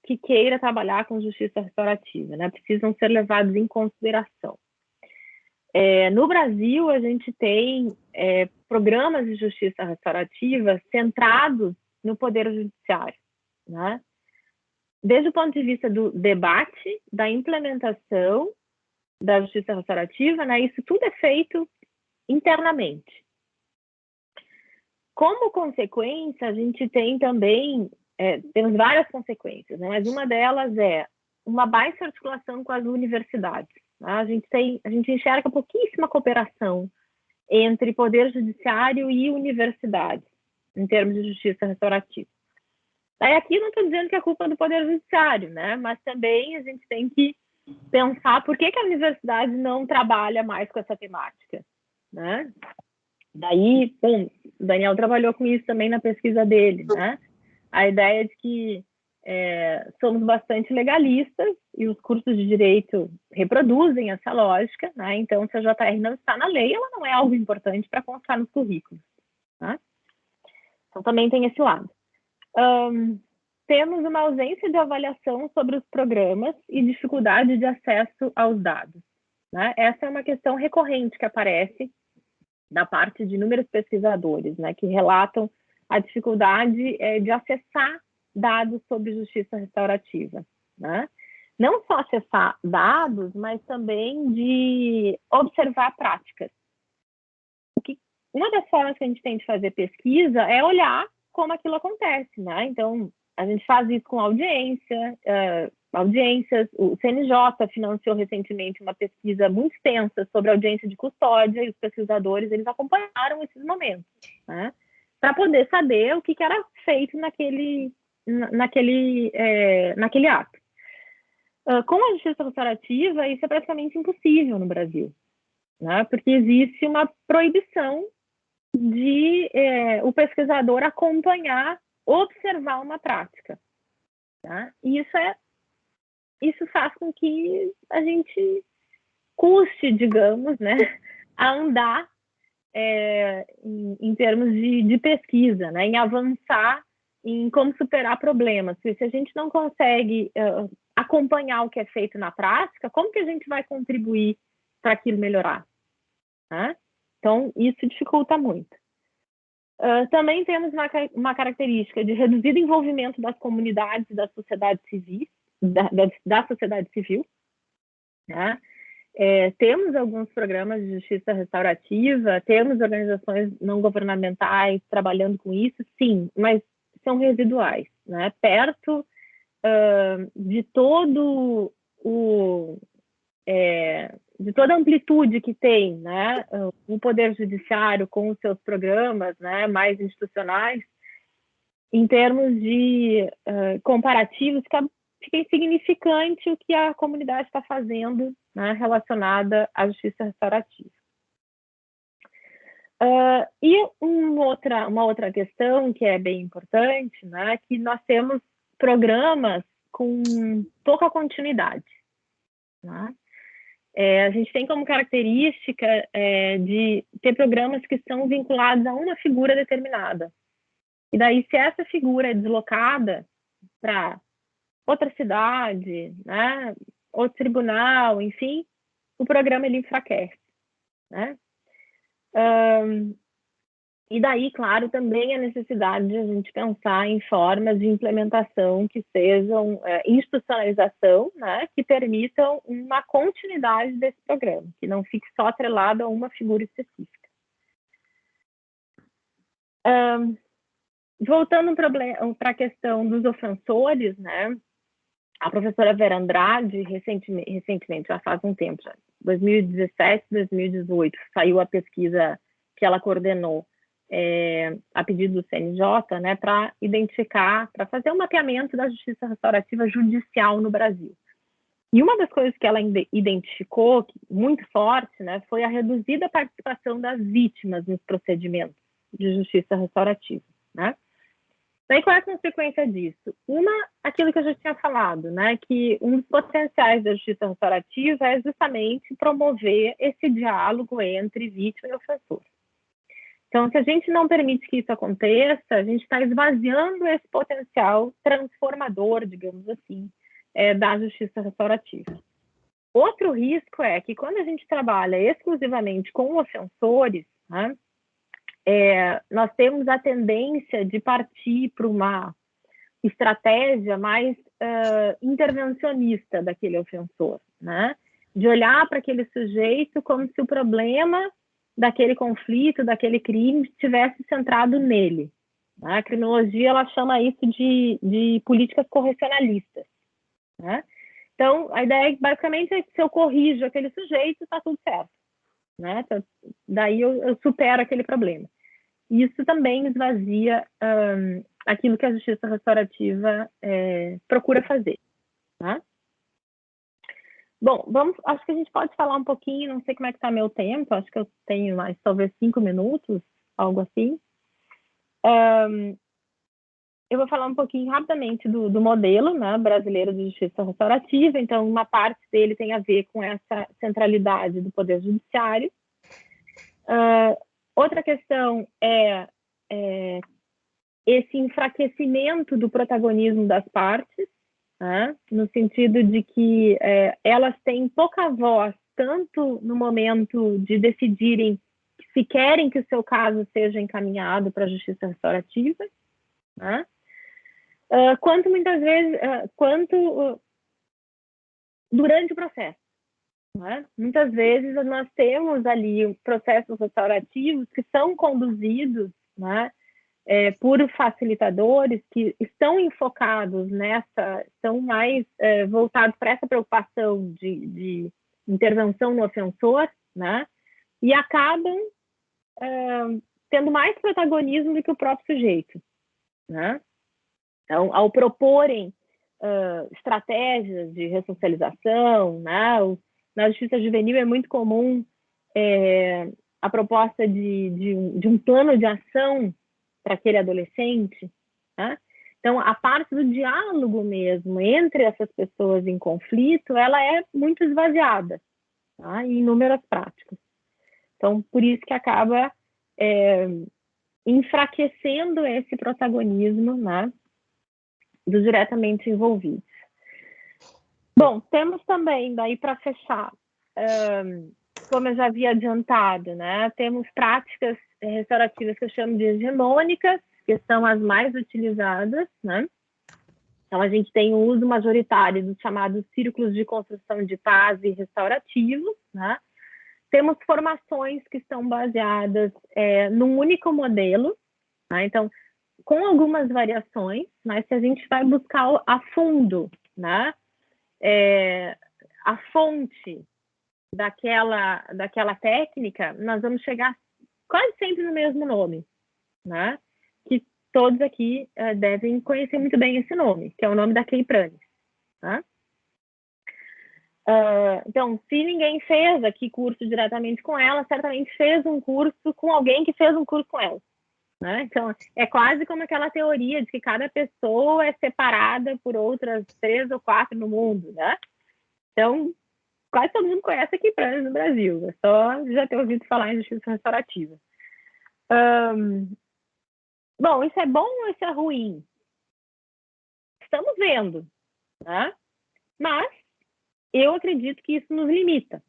que queira trabalhar com justiça restaurativa, né? Precisam ser levados em consideração. No Brasil, a gente tem programas de justiça restaurativa centrados no Poder Judiciário, né? Desde o ponto de vista do debate, da implementação da justiça restaurativa, né? Isso tudo é feito internamente. Como consequência, a gente tem também, temos várias consequências, né? Mas uma delas é uma baixa articulação com as universidades, né? A gente enxerga pouquíssima cooperação entre Poder Judiciário e universidades, em termos de justiça restaurativa. Daí aqui não estou dizendo que é culpa do Poder Judiciário, né? Mas também a gente tem que pensar por que a universidade não trabalha mais com essa temática, né? Daí, bom, o Daniel trabalhou com isso também na pesquisa dele, né? A ideia de que somos bastante legalistas e os cursos de direito reproduzem essa lógica, né? Então, se a JR não está na lei, ela não é algo importante para constar nos currículos, né? Então, também tem esse lado. temos uma ausência de avaliação sobre os programas e dificuldade de acesso aos dados, né? Essa é uma questão recorrente que aparece da parte de inúmeros pesquisadores, né, que relatam a dificuldade de acessar dados sobre justiça restaurativa, né? Não só acessar dados, mas também de observar práticas. Uma das formas que a gente tem de fazer pesquisa é olhar como aquilo acontece, né? Então, a gente faz isso com audiências. O CNJ financiou recentemente uma pesquisa muito extensa sobre audiência de custódia, e os pesquisadores, eles acompanharam esses momentos, né? Para poder saber o que era feito naquele ato. Com a justiça restaurativa, isso é praticamente impossível no Brasil, né? Porque existe uma proibição de o pesquisador acompanhar, observar uma prática, tá? E isso faz com que a gente custe, digamos, né, a andar em termos de pesquisa, né, em avançar em como superar problemas. Porque se a gente não consegue acompanhar o que é feito na prática, como que a gente vai contribuir para aquilo melhorar, né? Então, isso dificulta muito. Também temos uma característica de reduzido envolvimento das comunidades e da sociedade civil, da sociedade civil, né? Temos alguns programas de justiça restaurativa, temos organizações não governamentais trabalhando com isso, sim, mas são residuais, né? Perto de todo de toda a amplitude que tem, né, o Poder Judiciário com os seus programas, né, mais institucionais, em termos de comparativos, fica insignificante o que a comunidade está fazendo, né, relacionada à justiça restaurativa. E uma outra questão que é bem importante, né, que nós temos programas com pouca continuidade, né? A gente tem como característica de ter programas que são vinculados a uma figura determinada. E daí, se essa figura é deslocada para outra cidade, né, outro tribunal, enfim, o programa ele enfraquece, né? E daí, claro, também a necessidade de a gente pensar em formas de implementação que sejam institucionalização, né, que permitam uma continuidade desse programa, que não fique só atrelado a uma figura específica. Voltando para a questão dos ofensores, né, a professora Vera Andrade, recentemente, já faz um tempo, já, 2017, 2018, saiu a pesquisa que ela coordenou a pedido do CNJ, né, para identificar, para fazer um mapeamento da justiça restaurativa judicial no Brasil. E uma das coisas que ela identificou, muito forte, né, foi a reduzida participação das vítimas nos procedimentos de justiça restaurativa, né? Daí, qual é a consequência disso? Aquilo que eu já tinha falado, né, que um dos potenciais da justiça restaurativa é justamente promover esse diálogo entre vítima e ofensor. Então, se a gente não permite que isso aconteça, a gente está esvaziando esse potencial transformador, digamos assim, da justiça restaurativa. Outro risco é que quando a gente trabalha exclusivamente com ofensores, né, nós temos a tendência de partir para uma estratégia mais intervencionista daquele ofensor, né? De olhar para aquele sujeito como se o problema daquele conflito, daquele crime, estivesse centrado nele. Né? A criminologia ela chama isso de políticas correcionalistas. Né? Então, a ideia basicamente é que se eu corrijo aquele sujeito, está tudo certo. Né? Então, daí eu supero aquele problema. Isso também esvazia aquilo que a justiça restaurativa procura fazer. Tá? Bom, acho que a gente pode falar um pouquinho, não sei como é que está meu tempo, acho que eu tenho mais talvez 5 minutos, algo assim. Eu vou falar um pouquinho rapidamente do modelo, né, brasileiro de justiça restaurativa. Então, uma parte dele tem a ver com essa centralidade do Poder Judiciário. Outra questão é esse enfraquecimento do protagonismo das partes, né? No sentido de que elas têm pouca voz, tanto no momento de decidirem se querem que o seu caso seja encaminhado para a justiça restaurativa, né? Quanto muitas vezes, durante o processo. Né? Muitas vezes nós temos ali processos restaurativos que são conduzidos, né, por facilitadores que estão enfocados estão mais voltados para essa preocupação de intervenção no ofensor, né, e acabam tendo mais protagonismo do que o próprio sujeito. Né? Então, ao proporem estratégias de ressocialização, né, na justiça juvenil é muito comum a proposta de um plano de ação para aquele adolescente. Né? Então, a parte do diálogo mesmo entre essas pessoas em conflito, ela é muito esvaziada, tá? Em inúmeras práticas. Então, por isso que acaba enfraquecendo esse protagonismo, né, dos diretamente envolvidos. Bom, temos também, daí para fechar, como eu já havia adiantado, né, temos práticas restaurativas que eu chamo de hegemônicas, que são as mais utilizadas, né? Então, a gente tem o uso majoritário dos chamados círculos de construção de paz e restaurativos, né? Temos formações que estão baseadas num único modelo, né? Então, com algumas variações, mas se a gente vai buscar a fundo, né? A fonte daquela técnica, nós vamos chegar quase sempre no mesmo nome, né? Que todos aqui devem conhecer muito bem esse nome, que é o nome da Kay Pranes, né? Então, se ninguém fez aqui curso diretamente com ela, certamente fez um curso com alguém que fez um curso com ela. Né? Então, é quase como aquela teoria de que cada pessoa é separada por outras 3 ou 4 no mundo. Né? Então, quase todo mundo conhece aqui Pranes no Brasil, é só já ter ouvido falar em justiça restaurativa. Bom, isso é bom ou isso é ruim? Estamos vendo, né? Mas eu acredito que isso nos limita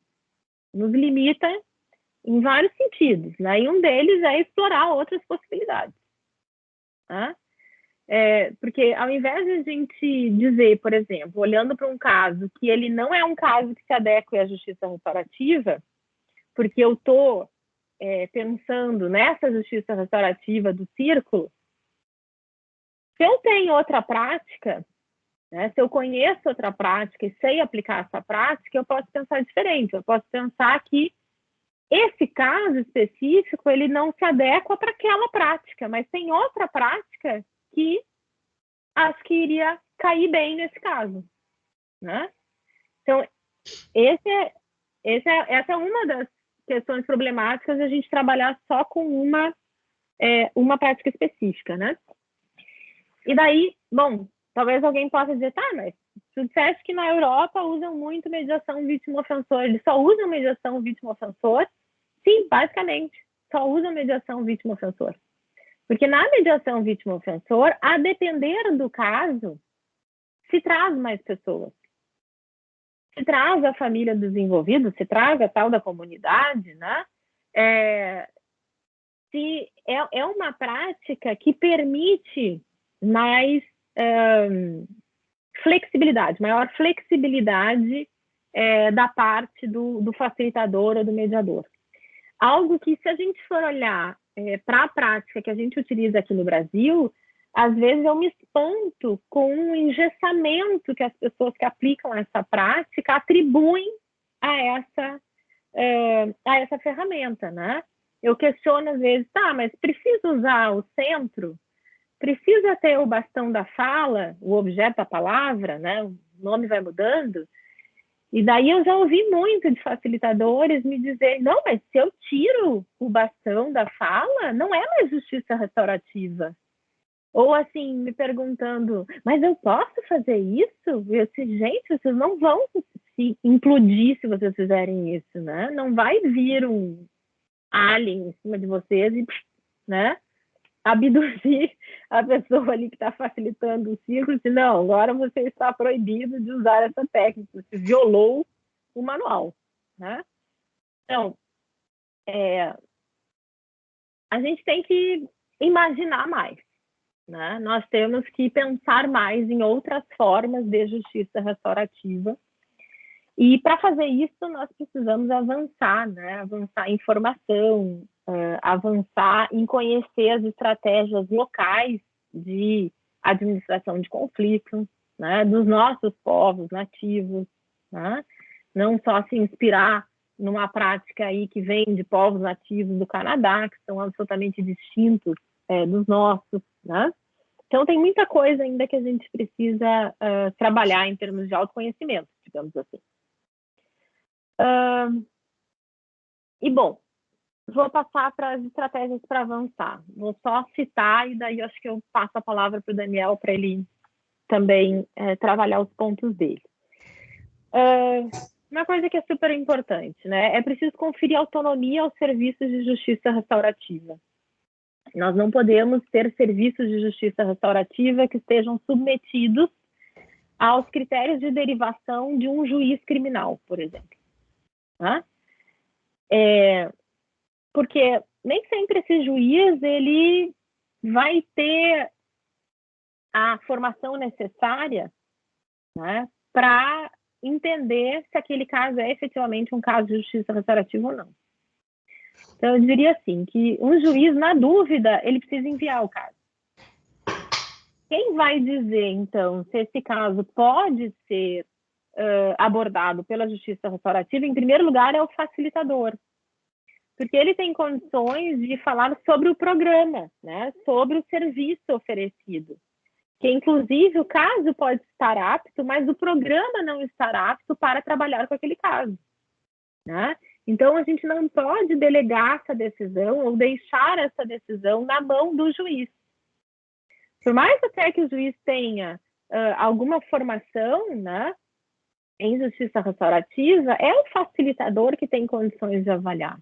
em vários sentidos, né? E um deles é explorar outras possibilidades. Né? Porque ao invés de a gente dizer, por exemplo, olhando para um caso que ele não é um caso que se adequa à justiça restaurativa, porque eu estou pensando nessa justiça restaurativa do círculo, se eu tenho outra prática, né, se eu conheço outra prática e sei aplicar essa prática, eu posso pensar diferente. Eu posso pensar que esse caso específico, ele não se adequa para aquela prática, mas tem outra prática que acho que iria cair bem nesse caso. Né? Então, essa é uma das questões problemáticas de a gente trabalhar só com uma prática específica. Né? E daí, bom, talvez alguém possa dizer, tá, mas tu disseste que na Europa usam muito mediação vítima-ofensor, eles só usam mediação vítima-ofensor? Sim, basicamente, só usam mediação vítima-ofensor. Porque na mediação vítima-ofensor, a depender do caso, se traz mais pessoas. Se traz a família dos envolvidos, se traz a tal da comunidade, né? É uma prática que permite mais flexibilidade, maior flexibilidade da parte do facilitador ou do mediador. Algo que, se a gente for olhar para a prática que a gente utiliza aqui no Brasil, às vezes eu me espanto com o engessamento que as pessoas que aplicam essa prática atribuem a essa ferramenta, né? Eu questiono às vezes, tá, mas precisa usar o centro? Precisa ter o bastão da fala, o objeto da palavra, né? O nome vai mudando. E daí eu já ouvi muito de facilitadores me dizer, não, mas se eu tiro o bastão da fala, não é mais justiça restaurativa. Ou assim, me perguntando, mas eu posso fazer isso? Eu disse, gente, vocês não vão se implodir se vocês fizerem isso, né? Não vai vir um alien em cima de vocês, né? abduzir a pessoa ali que está facilitando o círculo, e não, agora você está proibido de usar essa técnica, você violou o manual, né? Então, a gente tem que imaginar mais, né? Nós temos que pensar mais em outras formas de justiça restaurativa. E para fazer isso, nós precisamos avançar, né? Avançar em informação, avançar em conhecer as estratégias locais de administração de conflitos, né? Dos nossos povos nativos, né? Não só se inspirar numa prática aí que vem de povos nativos do Canadá, que são absolutamente distintos dos nossos, né? Então, tem muita coisa ainda que a gente precisa trabalhar em termos de autoconhecimento, digamos assim. E, bom, vou passar para as estratégias para avançar. Vou só citar e daí acho que eu passo a palavra para o Daniel para ele também trabalhar os pontos dele. Uma coisa que é super importante, né? É preciso conferir autonomia aos serviços de justiça restaurativa. Nós não podemos ter serviços de justiça restaurativa que estejam submetidos aos critérios de derivação de um juiz criminal, por exemplo. Tá? Porque nem sempre esse juiz ele vai ter a formação necessária, né, para entender se aquele caso é efetivamente um caso de justiça restaurativa ou não. Então, eu diria assim, que um juiz, na dúvida, ele precisa enviar o caso. Quem vai dizer, então, se esse caso pode ser abordado pela justiça restaurativa, em primeiro lugar, é o facilitador. Porque ele tem condições de falar sobre o programa, né? Sobre o serviço oferecido. Que, inclusive, o caso pode estar apto, mas o programa não estar apto para trabalhar com aquele caso, né? Então, a gente não pode delegar essa decisão ou deixar essa decisão na mão do juiz. Por mais até que o juiz tenha alguma formação, né, em justiça restaurativa, é o facilitador que tem condições de avaliar,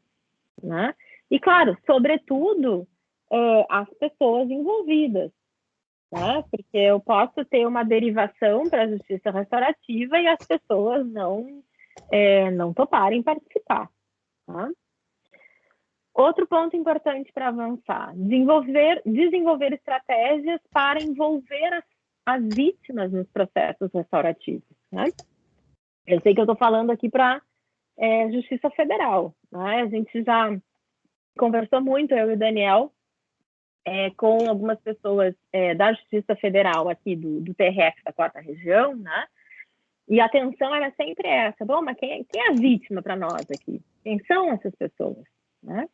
né? E, claro, sobretudo, as pessoas envolvidas, né? Porque eu posso ter uma derivação para a justiça restaurativa e as pessoas não toparem participar. Tá? Outro ponto importante para avançar, desenvolver estratégias para envolver as vítimas nos processos restaurativos. Né? Eu sei que eu estou falando aqui para Justiça Federal. Né? A gente já conversou muito, eu e o Daniel, com algumas pessoas da Justiça Federal aqui do TRF da 4ª Região, né? E a atenção era sempre essa. Bom, mas quem é a vítima para nós aqui? Quem são essas pessoas? Né?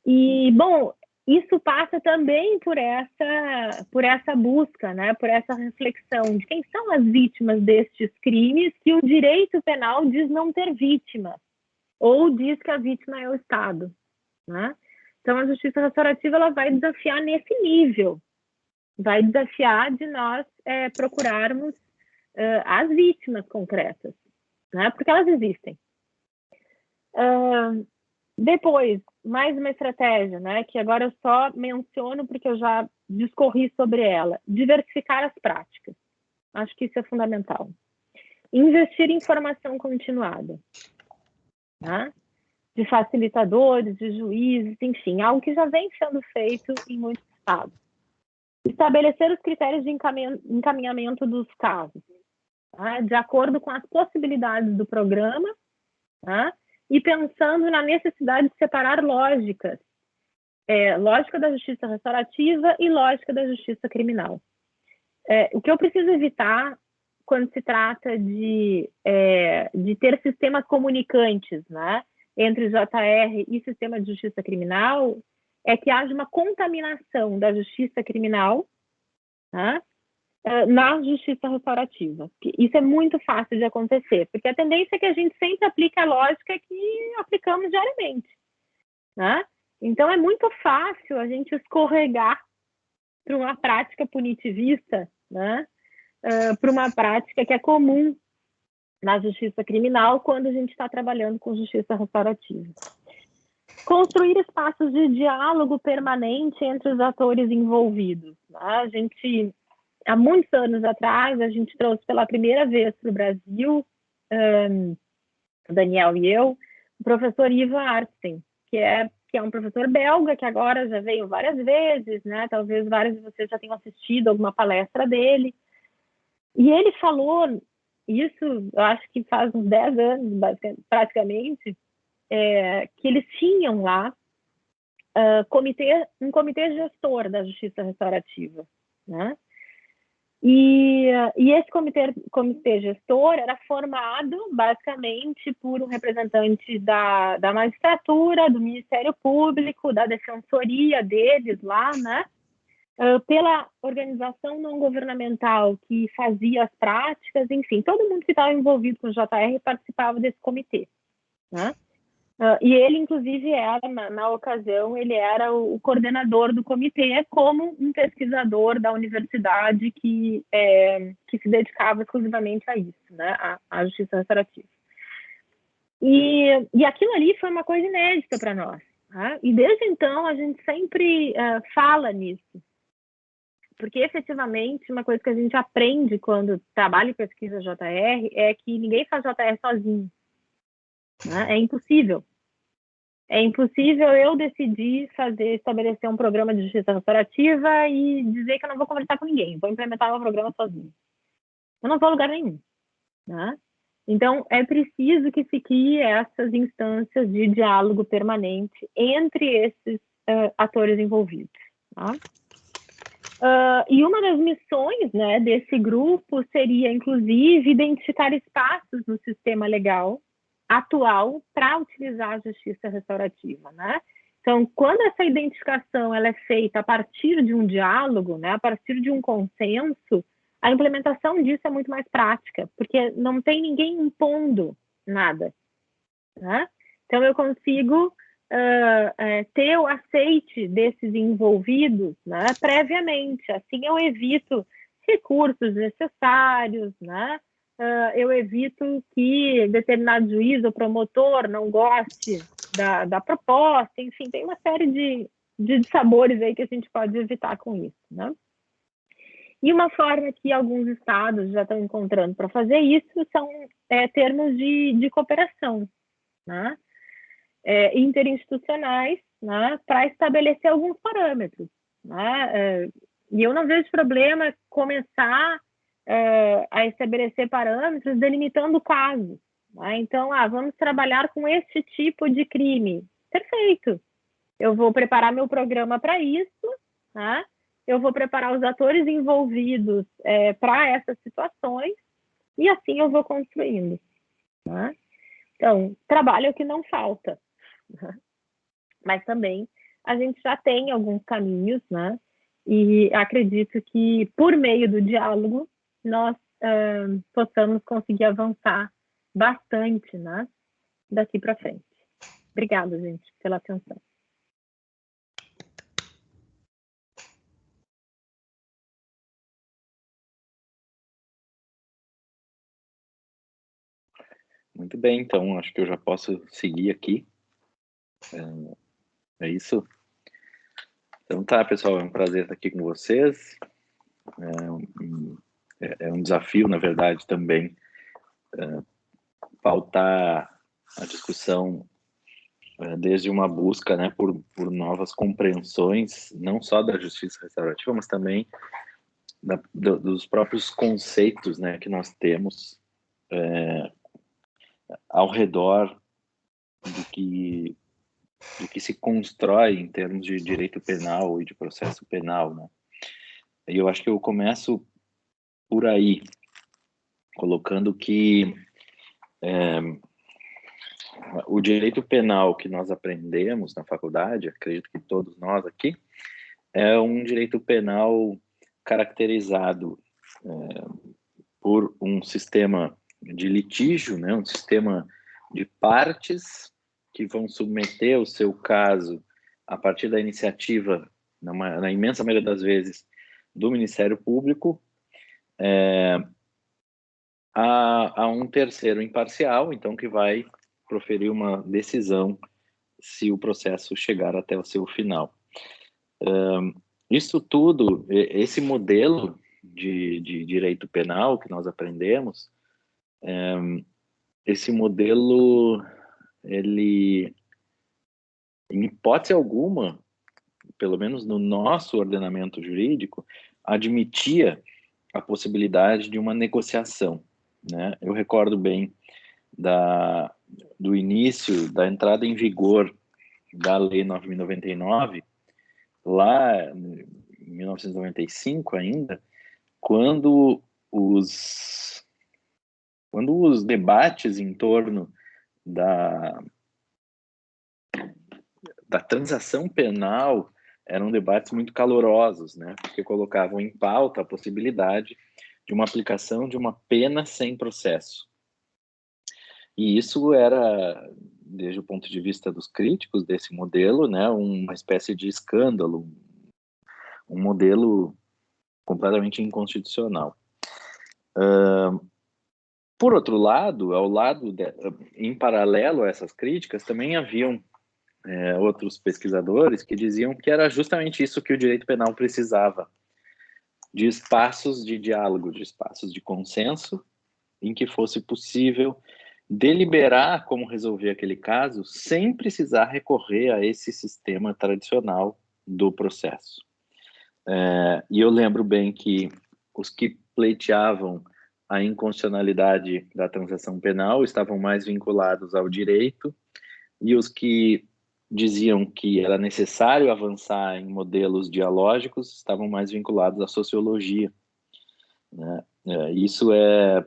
E, bom, isso passa também por essa busca, né? Por essa reflexão de quem são as vítimas destes crimes que o direito penal diz não ter vítima, ou diz que a vítima é o Estado. Né? Então, a justiça restaurativa ela vai desafiar nesse nível, vai desafiar de nós procurarmos as vítimas concretas, né? Porque elas existem. Depois, mais uma estratégia, né? Que agora eu só menciono porque eu já discorri sobre ela. Diversificar as práticas. Acho que isso é fundamental. Investir em formação continuada. Né? De facilitadores, de juízes, enfim, algo que já vem sendo feito em muitos estados. Estabelecer os critérios de encaminhamento dos casos, tá? De acordo com as possibilidades do programa, tá? E pensando na necessidade de separar lógicas, lógica da justiça restaurativa e lógica da justiça criminal. O que eu preciso evitar quando se trata de ter sistemas comunicantes, né, entre JR e sistema de justiça criminal, é que haja uma contaminação da justiça criminal, né, na justiça restaurativa. Isso é muito fácil de acontecer, porque a tendência é que a gente sempre aplique a lógica que aplicamos diariamente. Né? Então, é muito fácil a gente escorregar para uma prática punitivista, né? Para uma prática que é comum na justiça criminal quando a gente está trabalhando com justiça restaurativa. construir espaços de diálogo permanente entre os atores envolvidos. Né? A gente, há muitos anos atrás, a gente trouxe pela primeira vez para o Brasil, o Daniel e eu, o professor Ivan Artsen, que é um professor belga, que agora já veio várias vezes, né? Talvez vários de vocês já tenham assistido alguma palestra dele. E ele falou, isso eu acho que faz uns 10 anos, praticamente, que eles tinham lá um comitê gestor da justiça restaurativa, né? E esse comitê gestor era formado, basicamente, por um representante da magistratura, do Ministério Público, da defensoria deles lá, né? Pela organização não governamental que fazia as práticas, enfim, todo mundo que estava envolvido com o JR participava desse comitê, né? E ele, inclusive, era, na ocasião, ele era o coordenador do comitê, como um pesquisador da universidade que se dedicava exclusivamente a isso, né, à justiça restaurativa. E aquilo ali foi uma coisa inédita para nós. Tá? E desde então, a gente sempre fala nisso. Porque, efetivamente, uma coisa que a gente aprende quando trabalha e pesquisa JR é que ninguém faz JR sozinho. Né? É impossível. É impossível eu decidir estabelecer um programa de justiça restaurativa e dizer que eu não vou conversar com ninguém, vou implementar meu programa sozinho. Eu não vou a lugar nenhum. Né? Então, é preciso que se crie essas instâncias de diálogo permanente entre esses atores envolvidos. Tá? E uma das missões, né, desse grupo seria, inclusive, identificar espaços no sistema legal atual para utilizar a justiça restaurativa, né? Então, quando essa identificação ela é feita a partir de um diálogo, né, a partir de um consenso, a implementação disso é muito mais prática, porque não tem ninguém impondo nada, né? Então, eu consigo ter o aceite desses envolvidos, né, previamente. Assim, eu evito recursos necessários, né? Eu evito que determinado juiz ou promotor não goste da proposta, enfim, tem uma série de sabores aí que a gente pode evitar com isso, né? E uma forma que alguns estados já estão encontrando para fazer isso são termos de cooperação, né? Interinstitucionais, né? Para estabelecer alguns parâmetros, né? E eu não vejo problema começar a estabelecer parâmetros delimitando casos. Né? Então, vamos trabalhar com este tipo de crime. Perfeito. Eu vou preparar meu programa para isso, né? Eu vou preparar os atores envolvidos para essas situações e assim eu vou construindo. Né? Então, trabalho é o que não falta. Né? Mas também a gente já tem alguns caminhos, né? E acredito que, por meio do diálogo, nós possamos conseguir avançar bastante, né, daqui para frente. Obrigada, gente, pela atenção. Muito bem, então, acho que eu já posso seguir aqui. É isso? Então tá, pessoal, é um prazer estar aqui com vocês. É um desafio, na verdade, também pautar a discussão desde uma busca, né, por novas compreensões, não só da justiça restaurativa, mas também dos próprios conceitos, né, que nós temos ao redor do que se constrói em termos de direito penal e de processo penal, né? E eu acho que eu começo por aí, colocando que o direito penal que nós aprendemos na faculdade, acredito que todos nós aqui, é um direito penal caracterizado por um sistema de litígio, né? Um sistema de partes que vão submeter o seu caso a partir da iniciativa, na imensa maioria das vezes, do Ministério Público, a um terceiro imparcial, então, que vai proferir uma decisão se o processo chegar até o seu final. Isso tudo, esse modelo de direito penal que nós aprendemos, esse modelo, ele, em hipótese alguma, pelo menos no nosso ordenamento jurídico, admitia a possibilidade de uma negociação, né? Eu recordo bem do início, da entrada em vigor da Lei 9.099, lá em 1995 ainda, quando os debates em torno da transação penal eram debates muito calorosos, né? Porque colocavam em pauta a possibilidade de uma aplicação de uma pena sem processo. E isso era, desde o ponto de vista dos críticos desse modelo, né, uma espécie de escândalo, um modelo completamente inconstitucional. Por outro lado, em paralelo a essas críticas, também haviam outros pesquisadores que diziam que era justamente isso que o direito penal precisava, de espaços de diálogo, de espaços de consenso, em que fosse possível deliberar como resolver aquele caso sem precisar recorrer a esse sistema tradicional do processo. E eu lembro bem que os que pleiteavam a inconstitucionalidade da transação penal estavam mais vinculados ao direito, e os que diziam que era necessário avançar em modelos dialógicos estavam mais vinculados à sociologia, né? Isso é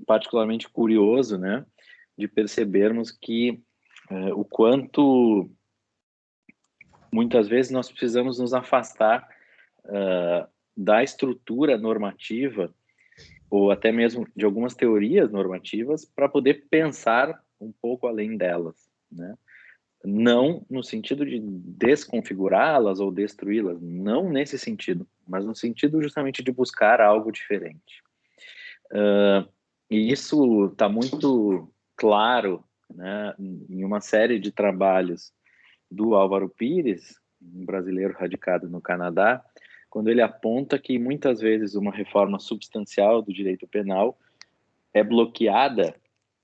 particularmente curioso, né, de percebermos que o quanto muitas vezes nós precisamos nos afastar da estrutura normativa ou até mesmo de algumas teorias normativas para poder pensar um pouco além delas, né? Não no sentido de desconfigurá-las ou destruí-las, não nesse sentido, mas no sentido justamente de buscar algo diferente. E isso está muito claro, né, em uma série de trabalhos do Álvaro Pires, um brasileiro radicado no Canadá, quando ele aponta que muitas vezes uma reforma substancial do direito penal é bloqueada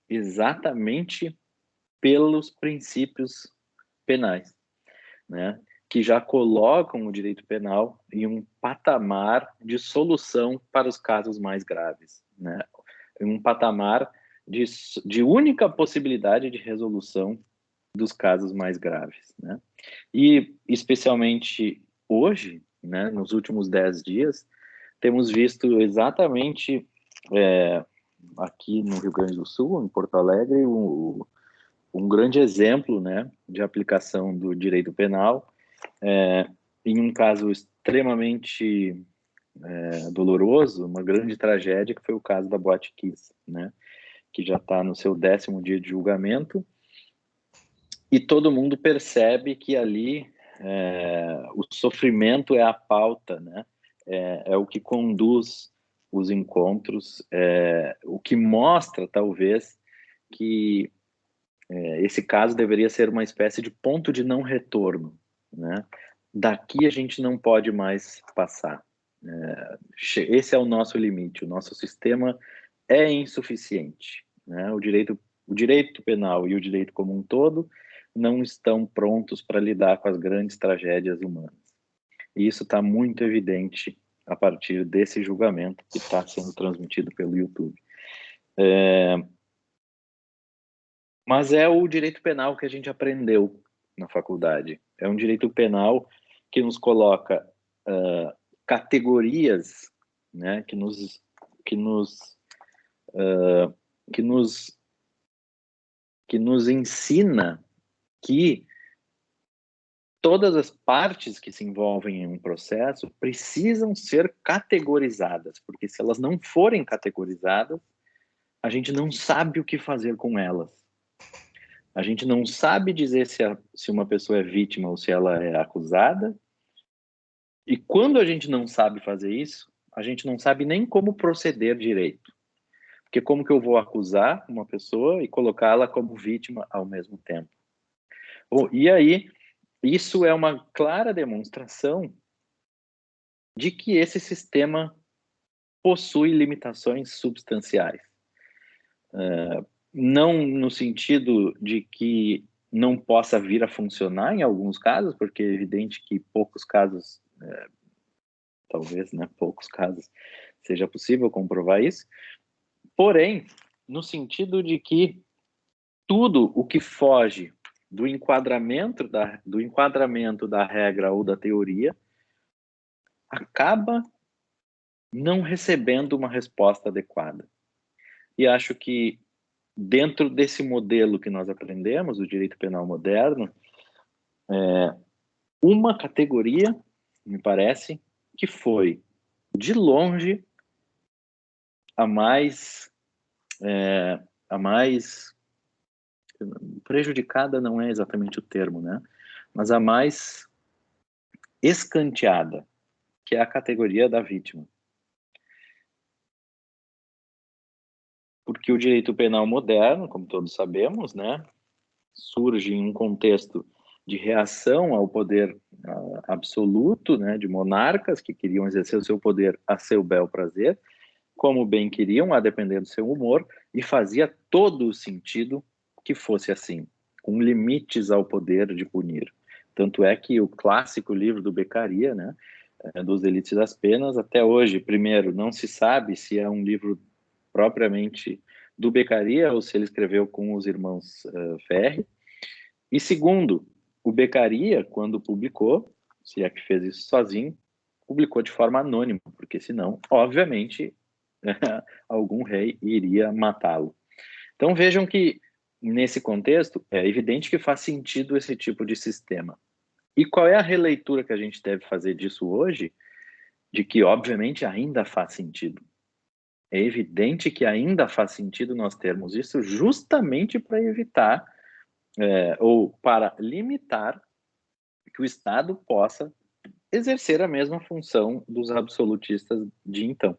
exatamente pelos princípios penais, né, que já colocam o direito penal em um patamar de solução para os casos mais graves, né, em um patamar de única possibilidade de resolução dos casos mais graves, né? E especialmente hoje, né, nos últimos 10 dias, temos visto exatamente aqui no Rio Grande do Sul, em Porto Alegre, um grande exemplo, né, de aplicação do direito penal, em um caso extremamente doloroso, uma grande tragédia, que foi o caso da Boate Kiss, né, que já está no seu 10º dia de julgamento, e todo mundo percebe que ali o sofrimento é a pauta, né, é o que conduz os encontros, o que mostra, talvez, que esse caso deveria ser uma espécie de ponto de não retorno, né? Daqui a gente não pode mais passar. Esse é o nosso limite. O nosso sistema é insuficiente, né? O direito penal e o direito como um todo não estão prontos para lidar com as grandes tragédias humanas. E isso está muito evidente a partir desse julgamento que está sendo transmitido pelo YouTube. Mas é o direito penal que a gente aprendeu na faculdade. É um direito penal que nos coloca categorias, né, que nos ensina que todas as partes que se envolvem em um processo precisam ser categorizadas, porque se elas não forem categorizadas, a gente não sabe o que fazer com elas. A gente não sabe dizer se uma pessoa é vítima ou se ela é acusada. E quando a gente não sabe fazer isso, a gente não sabe nem como proceder direito. Porque como que eu vou acusar uma pessoa e colocá-la como vítima ao mesmo tempo? Bom, e aí, isso é uma clara demonstração de que esse sistema possui limitações substanciais. Não no sentido de que não possa vir a funcionar em alguns casos, porque é evidente que poucos casos, talvez, né, poucos casos, seja possível comprovar isso, porém, no sentido de que tudo o que foge do enquadramento da regra ou da teoria acaba não recebendo uma resposta adequada. E acho que dentro desse modelo que nós aprendemos, o direito penal moderno, uma categoria, me parece, que foi, de longe, a mais prejudicada não é exatamente o termo, né? Mas a mais escanteada, que é a categoria da vítima. Porque o direito penal moderno, como todos sabemos, né, surge em um contexto de reação ao poder absoluto, né, de monarcas que queriam exercer o seu poder a seu bel prazer, como bem queriam, a depender do seu humor, e fazia todo o sentido que fosse assim, com limites ao poder de punir. Tanto é que o clássico livro do Beccaria, né, dos Delitos e das Penas, até hoje, primeiro, não se sabe se é um livro propriamente do Beccaria ou se ele escreveu com os irmãos Ferri. E segundo, o Beccaria, quando publicou, se é que fez isso sozinho, publicou de forma anônima, porque senão, obviamente, algum rei iria matá-lo. Então vejam que, nesse contexto, é evidente que faz sentido esse tipo de sistema. E qual é a releitura que a gente deve fazer disso hoje? De que, obviamente, ainda faz sentido. É evidente que ainda faz sentido nós termos isso justamente para evitar ou para limitar que o Estado possa exercer a mesma função dos absolutistas de então,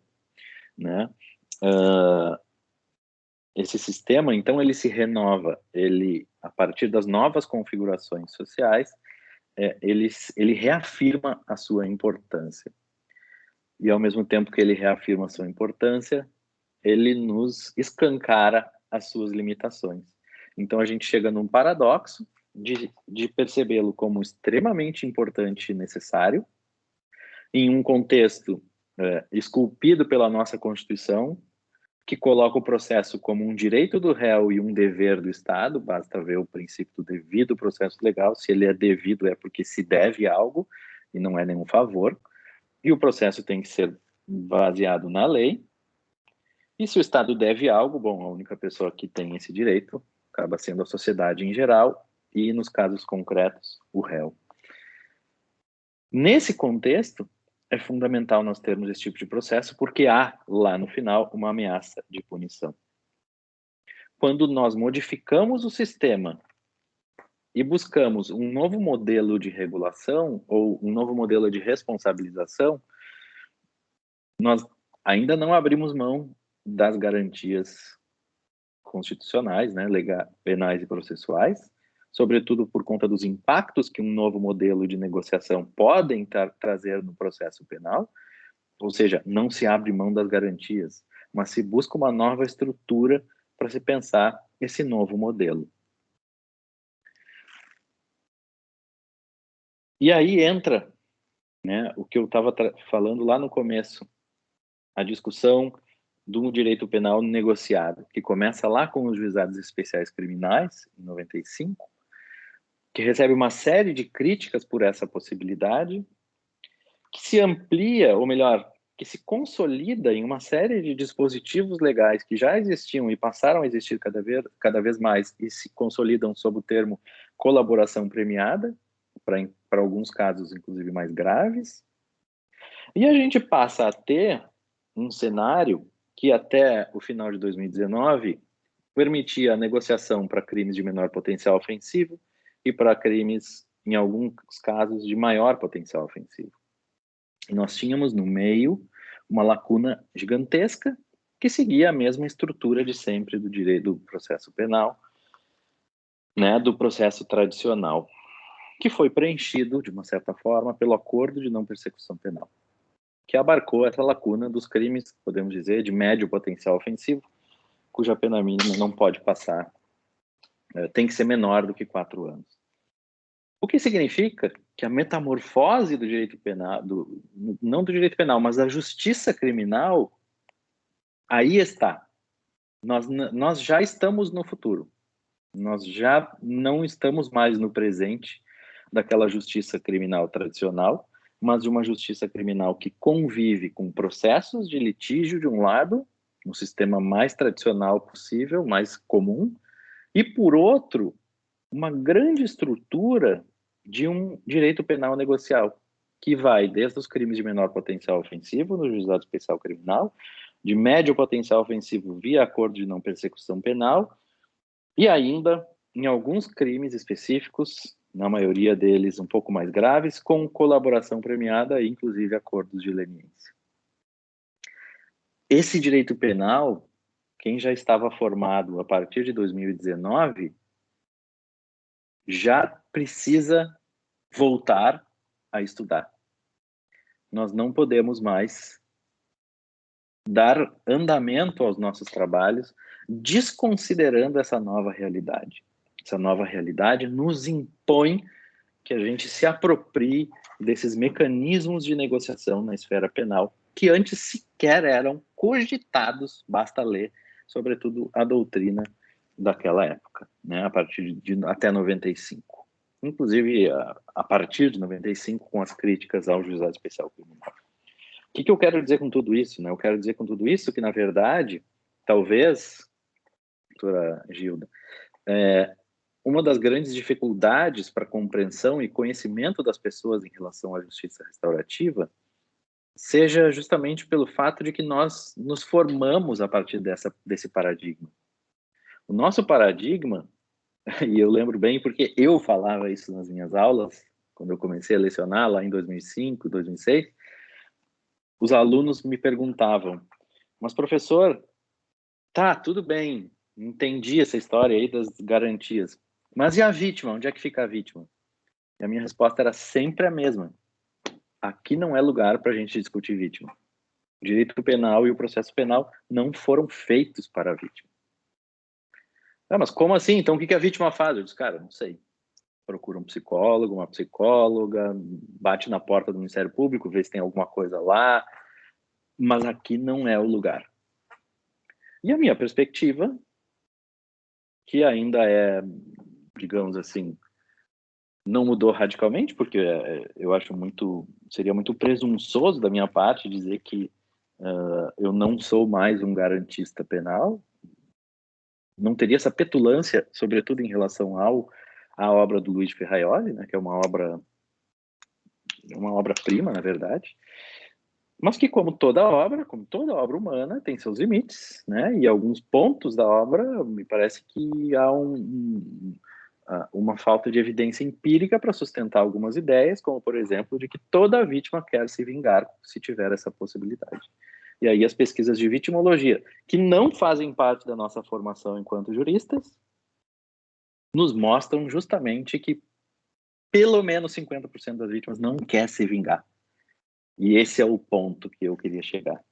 né? Esse sistema, então, ele se renova, ele, a partir das novas configurações sociais, ele reafirma a sua importância. E, ao mesmo tempo que ele reafirma a sua importância, ele nos escancara as suas limitações. Então, a gente chega num paradoxo de percebê-lo como extremamente importante e necessário, em um contexto esculpido pela nossa Constituição, que coloca o processo como um direito do réu e um dever do Estado, basta ver o princípio do devido processo legal, se ele é devido é porque se deve algo, e não é nenhum favor, e o processo tem que ser baseado na lei, e se o Estado deve algo, bom, a única pessoa que tem esse direito acaba sendo a sociedade em geral, e nos casos concretos, o réu. Nesse contexto, é fundamental nós termos esse tipo de processo, porque há, lá no final, uma ameaça de punição. Quando nós modificamos o sistema e buscamos um novo modelo de regulação ou um novo modelo de responsabilização, nós ainda não abrimos mão das garantias constitucionais, né, legais, penais e processuais, sobretudo por conta dos impactos que um novo modelo de negociação podem trazer no processo penal, ou seja, não se abre mão das garantias, mas se busca uma nova estrutura para se pensar esse novo modelo. E aí entra, né, o que eu estava falando lá no começo, a discussão do direito penal negociado, que começa lá com os juizados especiais criminais, em 95, que recebe uma série de críticas por essa possibilidade, que se amplia, ou melhor, que se consolida em uma série de dispositivos legais que já existiam e passaram a existir cada vez mais e se consolidam sob o termo colaboração premiada, para alguns casos, inclusive, mais graves. E a gente passa a ter um cenário que até o final de 2019 permitia a negociação para crimes de menor potencial ofensivo e para crimes, em alguns casos, de maior potencial ofensivo. E nós tínhamos no meio uma lacuna gigantesca que seguia a mesma estrutura de sempre do direito do processo penal, né, do processo tradicional, que foi preenchido, de uma certa forma, pelo Acordo de Não Persecução Penal, que abarcou essa lacuna dos crimes, podemos dizer, de médio potencial ofensivo, cuja pena mínima não pode passar, tem que ser menor do que 4 anos. O que significa que a metamorfose do direito penal, não do direito penal, mas da justiça criminal, aí está. Nós já estamos no futuro. Nós já não estamos mais no presente daquela justiça criminal tradicional, mas de uma justiça criminal que convive com processos de litígio de um lado, um sistema mais tradicional possível, mais comum, e por outro, uma grande estrutura de um direito penal negocial, que vai desde os crimes de menor potencial ofensivo no Juizado Especial Criminal, de médio potencial ofensivo via acordo de não persecução penal, e ainda, em alguns crimes específicos, na maioria deles um pouco mais graves, com colaboração premiada e, inclusive, acordos de leniência. Esse direito penal, quem já estava formado a partir de 2019, já precisa voltar a estudar. Nós não podemos mais dar andamento aos nossos trabalhos desconsiderando essa nova realidade. Essa nova realidade nos impõe que a gente se aproprie desses mecanismos de negociação na esfera penal que antes sequer eram cogitados, basta ler, sobretudo a doutrina daquela época, né, a partir de até 95. Inclusive, a partir de 95, com as críticas ao Juizado Especial Criminal. O que eu quero dizer com tudo isso? Né? Eu quero dizer com tudo isso que, na verdade, talvez, doutora Gilda, uma das grandes dificuldades para compreensão e conhecimento das pessoas em relação à justiça restaurativa seja justamente pelo fato de que nós nos formamos a partir desse paradigma. O nosso paradigma, e eu lembro bem porque eu falava isso nas minhas aulas, quando eu comecei a lecionar lá em 2005, 2006, os alunos me perguntavam, mas professor, tá, tudo bem, entendi essa história aí das garantias, mas e a vítima? Onde é que fica a vítima? E a minha resposta era sempre a mesma. Aqui não é lugar para a gente discutir vítima. O direito penal e o processo penal não foram feitos para a vítima. Ah, mas como assim? Então o que a vítima faz? Eu disse, cara, não sei. Procura um psicólogo, uma psicóloga, bate na porta do Ministério Público, vê se tem alguma coisa lá, mas aqui não é o lugar. E a minha perspectiva, que ainda é, digamos assim, não mudou radicalmente, porque eu acho seria muito presunçoso da minha parte dizer que eu não sou mais um garantista penal, não teria essa petulância, sobretudo em relação à obra do Luiz Ferraioli, né, que é uma obra-prima, na verdade, mas que, como toda obra humana, tem seus limites, né, e alguns pontos da obra, me parece que há uma falta de evidência empírica para sustentar algumas ideias, como, por exemplo, de que toda vítima quer se vingar se tiver essa possibilidade. E aí as pesquisas de vitimologia, que não fazem parte da nossa formação enquanto juristas, nos mostram justamente que pelo menos 50% das vítimas não quer se vingar. E esse é o ponto que eu queria chegar.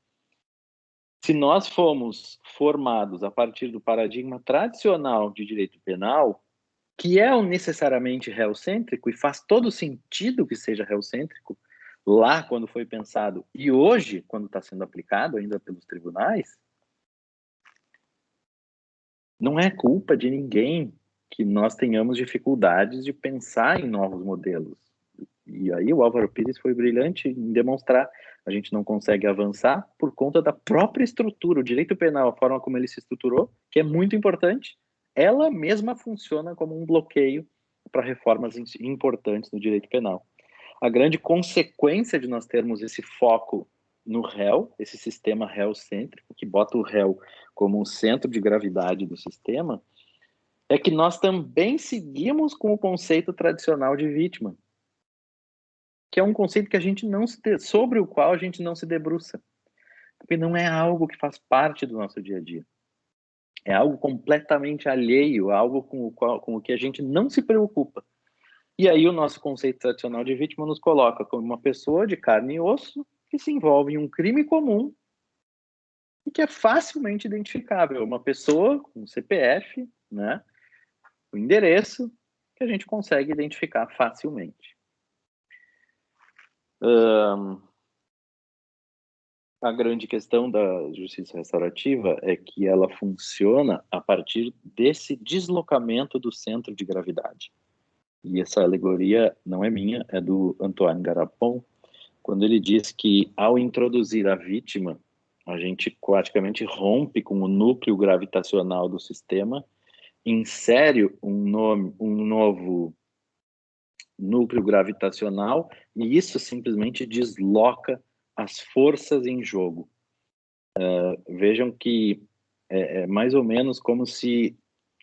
Se nós fomos formados a partir do paradigma tradicional de direito penal, que é necessariamente reocêntrico, e faz todo sentido que seja reocêntrico, lá quando foi pensado, e hoje, quando está sendo aplicado ainda pelos tribunais, não é culpa de ninguém que nós tenhamos dificuldades de pensar em novos modelos. E aí o Álvaro Pires foi brilhante em demonstrar, a gente não consegue avançar por conta da própria estrutura, o direito penal, a forma como ele se estruturou, que é muito importante, ela mesma funciona como um bloqueio para reformas importantes no direito penal. A grande consequência de nós termos esse foco no réu, esse sistema réu-cêntrico, que bota o réu como um centro de gravidade do sistema, é que nós também seguimos com o conceito tradicional de vítima, que é um conceito que a gente sobre o qual a gente não se debruça, porque não é algo que faz parte do nosso dia a dia. É algo completamente alheio, algo com o que a gente não se preocupa. E aí o nosso conceito tradicional de vítima nos coloca como uma pessoa de carne e osso que se envolve em um crime comum e que é facilmente identificável. Uma pessoa com CPF, né, o endereço, que a gente consegue identificar facilmente. A grande questão da justiça restaurativa é que ela funciona a partir desse deslocamento do centro de gravidade. E essa alegoria não é minha, é do Antoine Garapon, quando ele diz que ao introduzir a vítima, a gente praticamente rompe com o núcleo gravitacional do sistema, insere um novo núcleo gravitacional e isso simplesmente desloca as forças em jogo. Vejam que é mais ou menos como se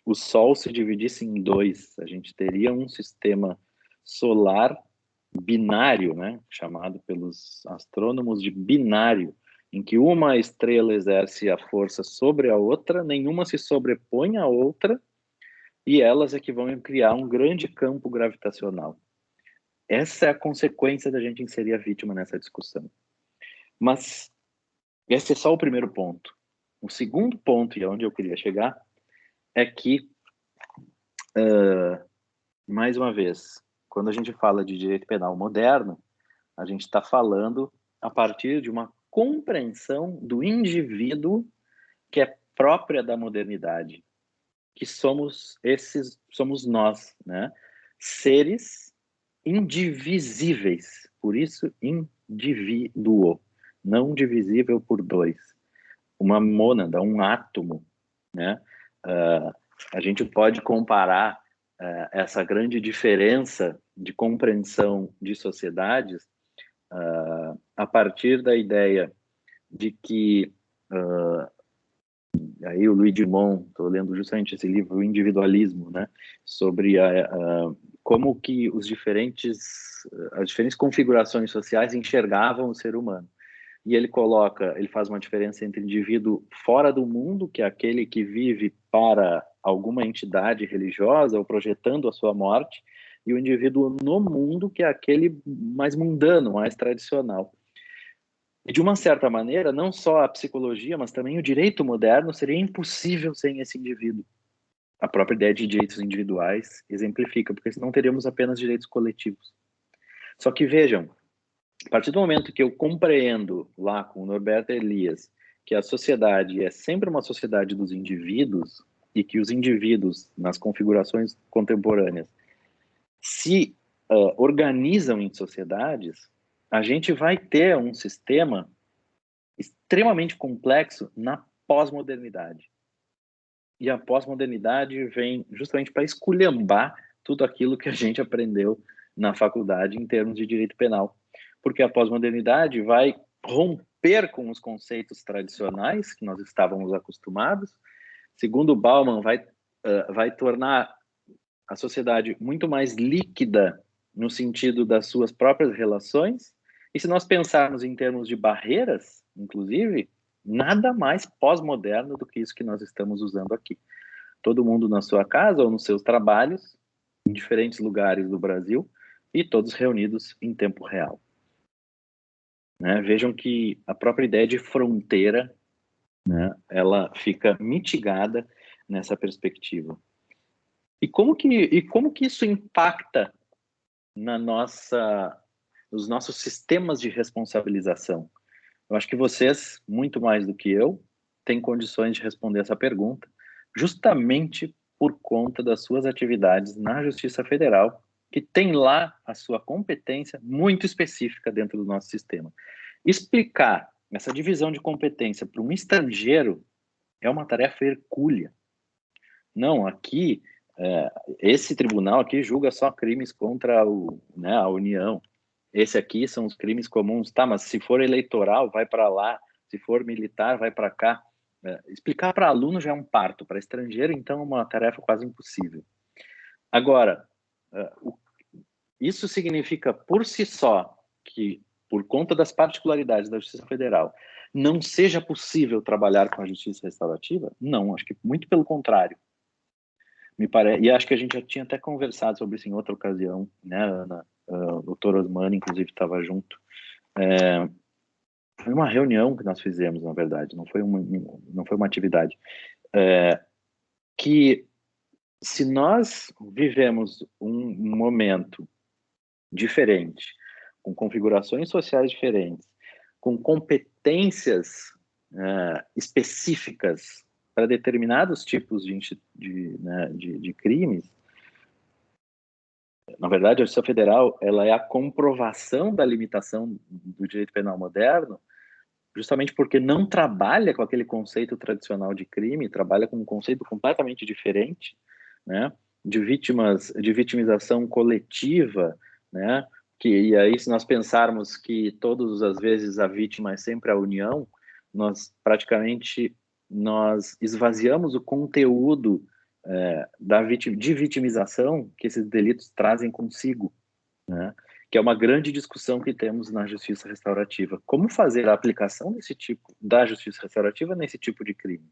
o Sol se dividisse em dois. A gente teria um sistema solar binário, né, chamado pelos astrônomos de binário, em que uma estrela exerce a força sobre a outra, nenhuma se sobrepõe à outra, e elas é que vão criar um grande campo gravitacional. Essa é a consequência da gente inserir a vítima nessa discussão. Mas esse é só o primeiro ponto. O segundo ponto, e aonde eu queria chegar, é que, mais uma vez, quando a gente fala de direito penal moderno, a gente está falando a partir de uma compreensão do indivíduo que é própria da modernidade, que somos nós, né? Seres indivisíveis, por isso indivíduo, não divisível por dois. Uma mônada, um átomo, né? A gente pode comparar essa grande diferença de compreensão de sociedades a partir da ideia de que aí o Louis Dumont, estou lendo justamente esse livro, O Individualismo, né, sobre como que as diferentes configurações sociais enxergavam o ser humano. E ele faz uma diferença entre indivíduo fora do mundo, que é aquele que vive para alguma entidade religiosa ou projetando a sua morte, e o indivíduo no mundo, que é aquele mais mundano, mais tradicional. E de uma certa maneira, não só a psicologia, mas também o direito moderno seria impossível sem esse indivíduo. A própria ideia de direitos individuais exemplifica, porque senão teríamos apenas direitos coletivos. Só que vejam, a partir do momento que eu compreendo lá com o Norberto Elias que a sociedade é sempre uma sociedade dos indivíduos e que os indivíduos, nas configurações contemporâneas, se organizam em sociedades, a gente vai ter um sistema extremamente complexo na pós-modernidade. E a pós-modernidade vem justamente para esculhambar tudo aquilo que a gente aprendeu na faculdade em termos de direito penal. Porque a pós-modernidade vai romper com os conceitos tradicionais que nós estávamos acostumados. Segundo Bauman, vai tornar a sociedade muito mais líquida no sentido das suas próprias relações. E se nós pensarmos em termos de barreiras, inclusive, nada mais pós-moderno do que isso que nós estamos usando aqui. Todo mundo na sua casa ou nos seus trabalhos, em diferentes lugares do Brasil, e todos reunidos em tempo real. Né? Vejam que a própria ideia de fronteira, né, ela fica mitigada nessa perspectiva. E como que isso impacta nos nossos sistemas de responsabilização? Eu acho que vocês, muito mais do que eu, têm condições de responder essa pergunta, justamente por conta das suas atividades na Justiça Federal, que tem lá a sua competência muito específica dentro do nosso sistema. Explicar essa divisão de competência para um estrangeiro é uma tarefa hercúlea. Não, aqui, esse tribunal aqui julga só crimes contra a União. Esse aqui são os crimes comuns. Tá, mas se for eleitoral, vai para lá. Se for militar, vai para cá. Explicar para aluno já é um parto. Para estrangeiro, então, é uma tarefa quase impossível. Agora, isso significa por si só que, por conta das particularidades da Justiça Federal, não seja possível trabalhar com a justiça restaurativa? Não, acho que muito pelo contrário. Me parece, e acho que a gente já tinha até conversado sobre isso em outra ocasião, né, Ana? O doutor Osmani, inclusive, estava junto. Foi uma reunião que nós fizemos, na verdade, não foi uma atividade. Que se nós vivemos um momento diferente, com configurações sociais diferentes, com competências específicas para determinados tipos de crimes, na verdade, a Justiça Federal ela é a comprovação da limitação do direito penal moderno, justamente porque não trabalha com aquele conceito tradicional de crime, trabalha com um conceito completamente diferente, né, de vitimização coletiva, né, e aí se nós pensarmos que todas as vezes a vítima é sempre a União, nós esvaziamos o conteúdo de vitimização que esses delitos trazem consigo, né? Que é uma grande discussão que temos na justiça restaurativa. Como fazer a aplicação da justiça restaurativa nesse tipo de crime?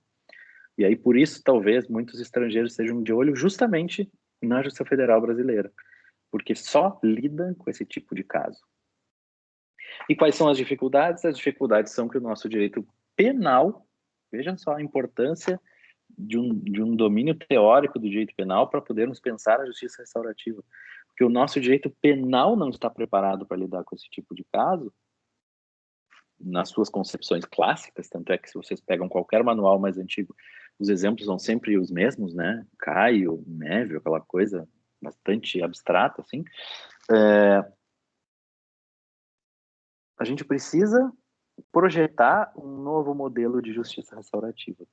E aí, por isso, talvez, muitos estrangeiros sejam de olho justamente na Justiça Federal brasileira, porque só lida com esse tipo de caso. E quais são as dificuldades? As dificuldades são que o nosso direito penal, vejam só a importância de um domínio teórico do direito penal para podermos pensar a justiça restaurativa. Porque o nosso direito penal não está preparado para lidar com esse tipo de caso, nas suas concepções clássicas, tanto é que se vocês pegam qualquer manual mais antigo, os exemplos são sempre os mesmos, né? Caio, Neve, aquela coisa bastante abstrata, assim. A gente precisa projetar um novo modelo de justiça restaurativa.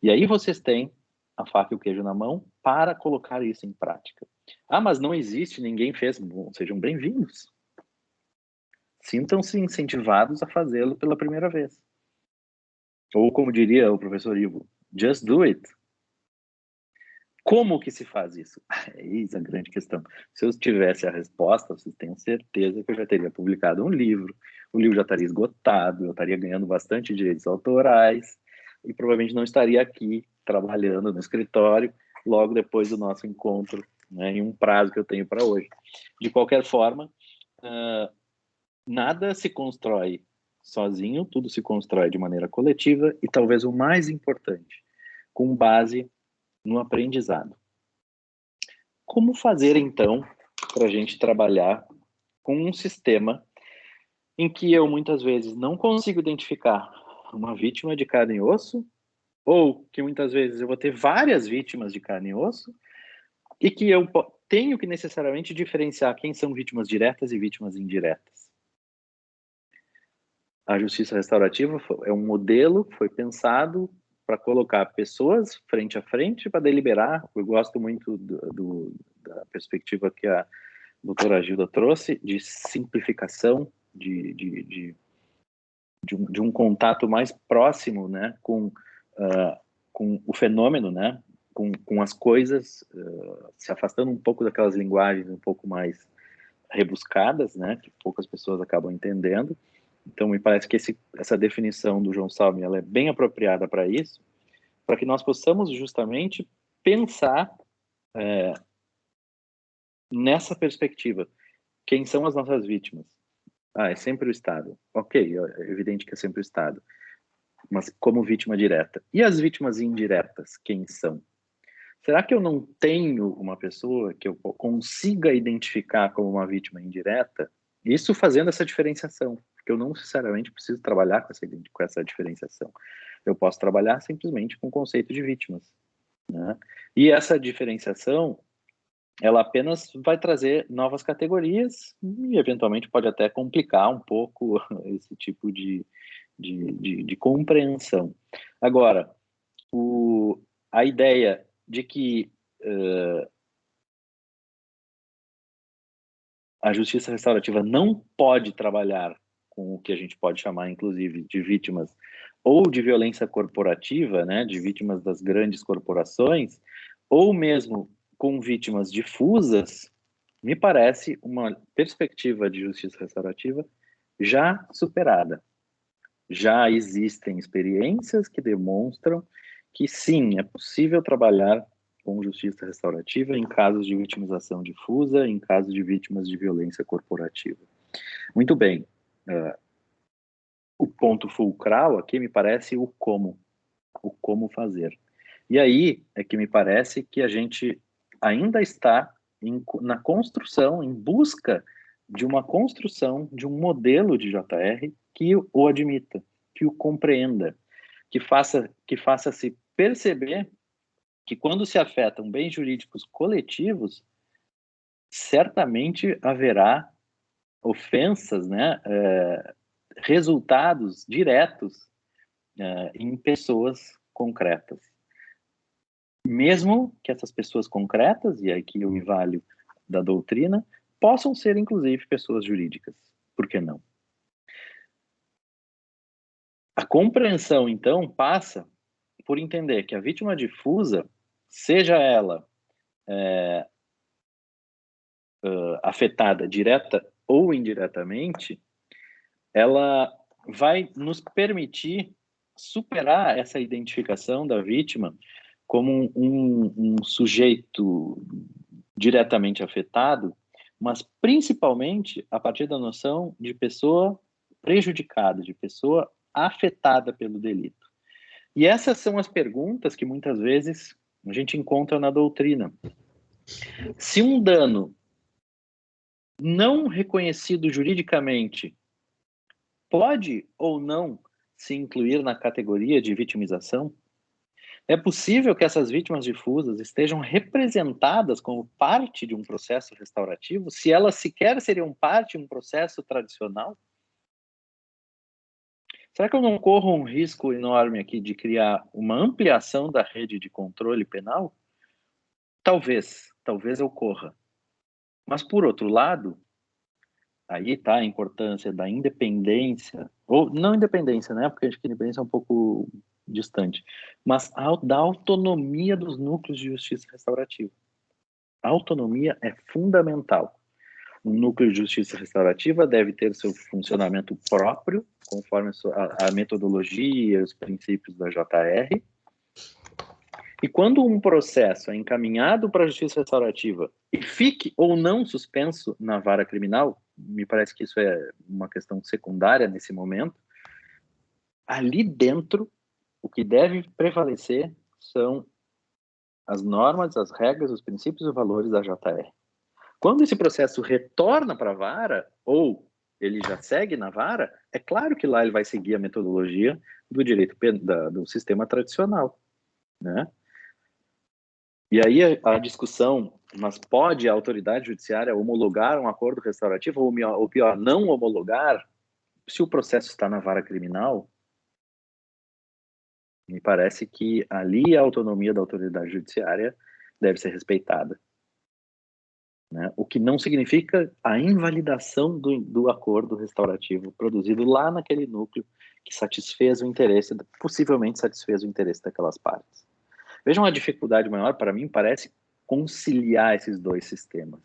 E aí vocês têm a faca e o queijo na mão para colocar isso em prática. Ah, mas não existe, ninguém fez. Bom, sejam bem-vindos. Sintam-se incentivados a fazê-lo pela primeira vez. Ou como diria o professor Ivo, just do it. Como que se faz isso? Eis a grande questão. Se eu tivesse a resposta, vocês tenham certeza que eu já teria publicado um livro, o livro já estaria esgotado, eu estaria ganhando bastante direitos autorais e provavelmente não estaria aqui trabalhando no escritório logo depois do nosso encontro, né, em um prazo que eu tenho para hoje. De qualquer forma, nada se constrói sozinho, tudo se constrói de maneira coletiva e talvez o mais importante, com base no aprendizado. Como fazer, então, para a gente trabalhar com um sistema em que eu, muitas vezes, não consigo identificar uma vítima de carne e osso, ou que, muitas vezes, eu vou ter várias vítimas de carne e osso, e que eu tenho que, necessariamente, diferenciar quem são vítimas diretas e vítimas indiretas. A justiça restaurativa é um modelo que foi pensado para colocar pessoas frente a frente para deliberar. Eu gosto muito da perspectiva que a doutora Gilda trouxe de simplificação, de um contato mais próximo, né, com o fenômeno, né, com as coisas, se afastando um pouco daquelas linguagens um pouco mais rebuscadas, né, que poucas pessoas acabam entendendo. Então, me parece que essa definição do João Salme ela é bem apropriada para isso, para que nós possamos justamente pensar nessa perspectiva. Quem são as nossas vítimas? É sempre o Estado. Ok, é evidente que é sempre o Estado. Mas como vítima direta. E as vítimas indiretas, quem são? Será que eu não tenho uma pessoa que eu consiga identificar como uma vítima indireta? Isso fazendo essa diferenciação. Porque eu não necessariamente preciso trabalhar com essa diferenciação. Eu posso trabalhar simplesmente com o conceito de vítimas, né? E essa diferenciação, ela apenas vai trazer novas categorias e, eventualmente, pode até complicar um pouco esse tipo de compreensão. Agora, a ideia de que a justiça restaurativa não pode trabalhar com o que a gente pode chamar, inclusive, de vítimas ou de violência corporativa, né, de vítimas das grandes corporações, ou mesmo com vítimas difusas, me parece uma perspectiva de justiça restaurativa já superada, já existem experiências que demonstram que sim, é possível trabalhar com justiça restaurativa em casos de vitimização difusa, em casos de vítimas de violência corporativa. Muito bem. O ponto fulcral aqui me parece o como fazer. E aí é que me parece que a gente ainda está na construção, em busca de uma construção de um modelo de JR que o admita, que o compreenda, que faça se perceber que quando se afetam bens jurídicos coletivos, certamente haverá ofensas, né, resultados diretos em pessoas concretas. Mesmo que essas pessoas concretas, e aqui eu me valho da doutrina, possam ser, inclusive, pessoas jurídicas. Por que não? A compreensão, então, passa por entender que a vítima difusa, seja ela afetada direta ou indiretamente, ela vai nos permitir superar essa identificação da vítima como um sujeito diretamente afetado, mas principalmente a partir da noção de pessoa prejudicada, de pessoa afetada pelo delito. E essas são as perguntas que muitas vezes a gente encontra na doutrina. Se um dano não reconhecido juridicamente pode ou não se incluir na categoria de vitimização, é possível que essas vítimas difusas estejam representadas como parte de um processo restaurativo, se elas sequer seriam parte de um processo tradicional? Será que eu não corro um risco enorme aqui de criar uma ampliação da rede de controle penal? Talvez eu corra. Mas, por outro lado, aí está a importância da independência, ou não independência, né? Porque acho que a independência é um pouco distante, mas da autonomia dos núcleos de justiça restaurativa. A autonomia é fundamental. Um núcleo de justiça restaurativa deve ter seu funcionamento próprio, conforme a metodologia e os princípios da JR. E quando um processo é encaminhado para a justiça restaurativa e fique ou não suspenso na vara criminal, me parece que isso é uma questão secundária nesse momento, ali dentro, o que deve prevalecer são as normas, as regras, os princípios e valores da JR. Quando esse processo retorna para a vara, ou ele já segue na vara, é claro que lá ele vai seguir a metodologia do direito do sistema tradicional, né? E aí a discussão, mas pode a autoridade judiciária homologar um acordo restaurativo, ou pior, não homologar, se o processo está na vara criminal? Me parece que ali a autonomia da autoridade judiciária deve ser respeitada, né? O que não significa a invalidação do acordo restaurativo produzido lá naquele núcleo que satisfez o interesse, possivelmente satisfez o interesse daquelas partes. Vejam, a dificuldade maior para mim parece conciliar esses dois sistemas,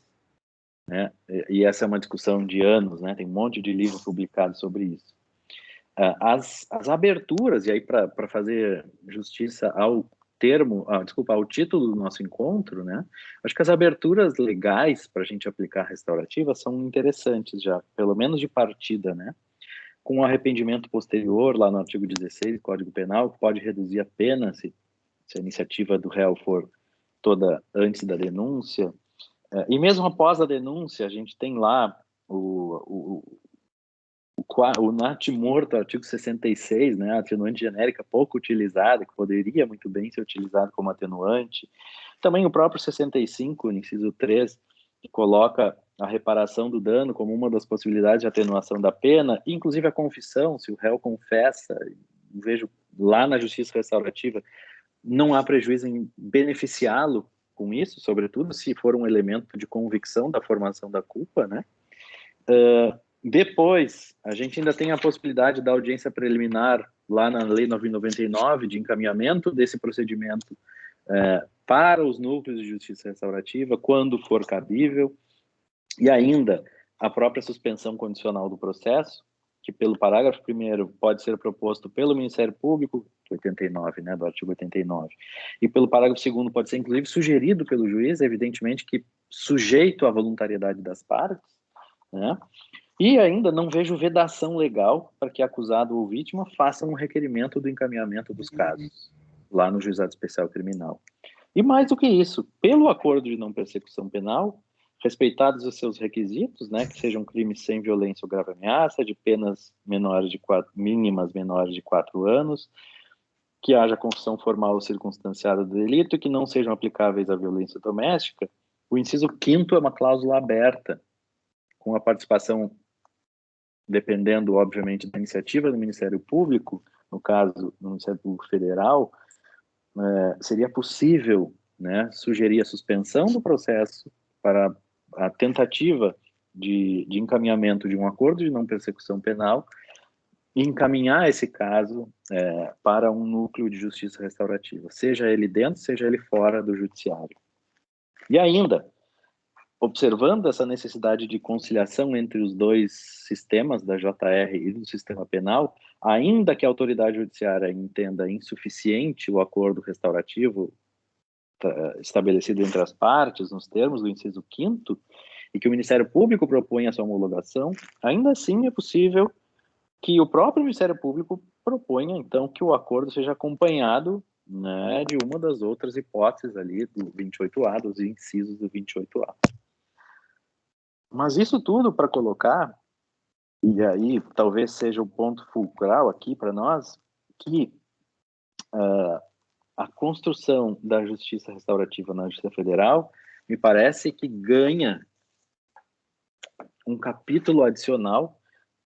né? E essa é uma discussão de anos, né? Tem um monte de livros publicados sobre isso. As aberturas, e aí para fazer justiça ao ao título do nosso encontro, né? Acho que as aberturas legais para a gente aplicar a restaurativa são interessantes já, pelo menos de partida, né? Com arrependimento posterior, lá no artigo 16 do Código Penal, pode reduzir a pena se a iniciativa do réu for toda antes da denúncia. E mesmo após a denúncia, a gente tem lá o natimorto, artigo 66, né, atenuante genérica pouco utilizada, que poderia muito bem ser utilizado como atenuante. Também o próprio 65, inciso 3, que coloca a reparação do dano como uma das possibilidades de atenuação da pena, inclusive a confissão, se o réu confessa, vejo lá na justiça restaurativa, não há prejuízo em beneficiá-lo com isso, sobretudo se for um elemento de convicção da formação da culpa, né? Depois, a gente ainda tem a possibilidade da audiência preliminar lá na Lei 999, de encaminhamento desse procedimento para os núcleos de justiça restaurativa, quando for cabível, e ainda a própria suspensão condicional do processo, que pelo parágrafo 1º pode ser proposto pelo Ministério Público, 89, né, do artigo 89, e pelo parágrafo 2º pode ser, inclusive, sugerido pelo juiz, evidentemente que sujeito à voluntariedade das partes, né, e ainda não vejo vedação legal para que acusado ou vítima façam um requerimento do encaminhamento dos casos, lá no Juizado Especial Criminal. E mais do que isso, pelo acordo de não persecução penal, respeitados os seus requisitos, né, que sejam crimes sem violência ou grave ameaça, de penas mínimas menores de 4 anos, que haja confissão formal ou circunstanciada do delito e que não sejam aplicáveis à violência doméstica, o inciso 5º é uma cláusula aberta, com a participação, dependendo, obviamente, da iniciativa do Ministério Público, no caso do Ministério Público Federal, seria possível, né, sugerir a suspensão do processo para a tentativa de encaminhamento de um acordo de não persecução penal e encaminhar esse caso para um núcleo de justiça restaurativa, seja ele dentro, seja ele fora do judiciário. E ainda, observando essa necessidade de conciliação entre os dois sistemas, da JR e do sistema penal, ainda que a autoridade judiciária entenda insuficiente o acordo restaurativo estabelecido entre as partes, nos termos do inciso 5º, e que o Ministério Público propõe a sua homologação, ainda assim é possível que o próprio Ministério Público proponha, então, que o acordo seja acompanhado, né, de uma das outras hipóteses ali do 28A, dos incisos do 28A. Mas isso tudo para colocar, e aí talvez seja o ponto fulcral aqui para nós, que a construção da justiça restaurativa na Justiça Federal me parece que ganha um capítulo adicional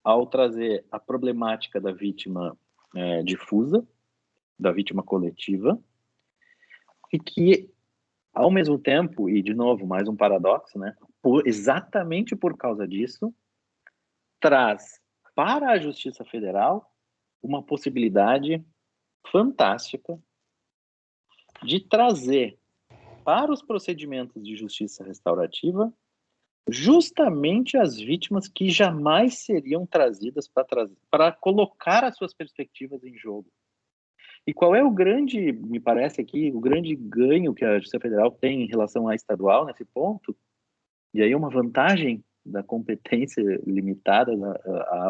ao trazer a problemática da vítima difusa, da vítima coletiva, e que, ao mesmo tempo, e de novo, mais um paradoxo, né, exatamente por causa disso, traz para a Justiça Federal uma possibilidade fantástica de trazer para os procedimentos de justiça restaurativa justamente as vítimas que jamais seriam trazidas para colocar as suas perspectivas em jogo. E qual é o grande, me parece aqui, o grande ganho que a Justiça Federal tem em relação à estadual nesse ponto? E aí uma vantagem da competência limitada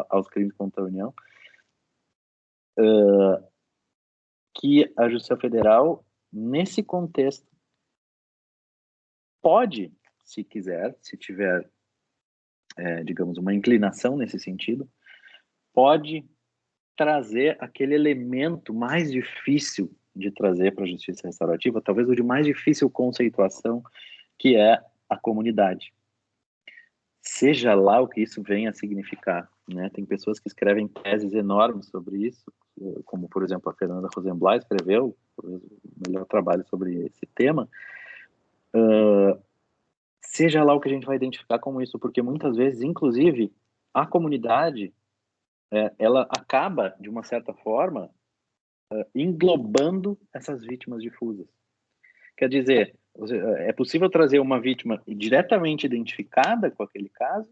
aos crimes contra a União, que a Justiça Federal, nesse contexto, pode, se quiser, se tiver, digamos, uma inclinação nesse sentido, pode trazer aquele elemento mais difícil de trazer para a justiça restaurativa, talvez o de mais difícil conceituação, que é a comunidade. Seja lá o que isso venha a significar, né? Tem pessoas que escrevem teses enormes sobre isso, como, por exemplo, a Fernanda Rosenblatt escreveu o melhor trabalho sobre esse tema. Seja lá o que a gente vai identificar como isso, porque muitas vezes, inclusive, a comunidade, ela acaba, de uma certa forma, englobando essas vítimas difusas. Quer dizer, é possível trazer uma vítima diretamente identificada com aquele caso,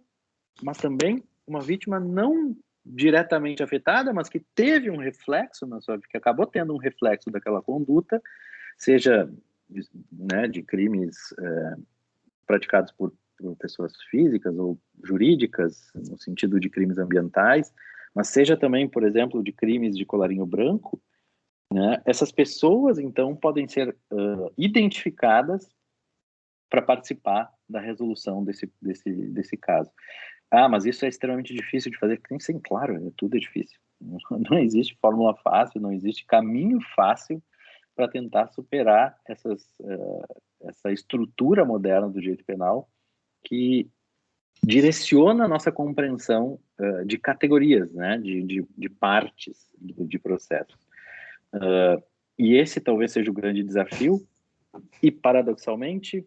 mas também uma vítima não diretamente afetada, mas que teve um reflexo na sua vida, que acabou tendo um reflexo daquela conduta, seja, né, de crimes praticados por pessoas físicas ou jurídicas, no sentido de crimes ambientais, mas seja também, por exemplo, de crimes de colarinho branco, né? Essas pessoas, então, podem ser identificadas para participar da resolução desse caso. Ah, mas isso é extremamente difícil de fazer. Sim, claro, tudo é difícil. Não existe fórmula fácil, não existe caminho fácil para tentar superar essa estrutura moderna do direito penal que direciona a nossa compreensão de categorias, né, de partes de processos. E esse talvez seja o grande desafio e, paradoxalmente,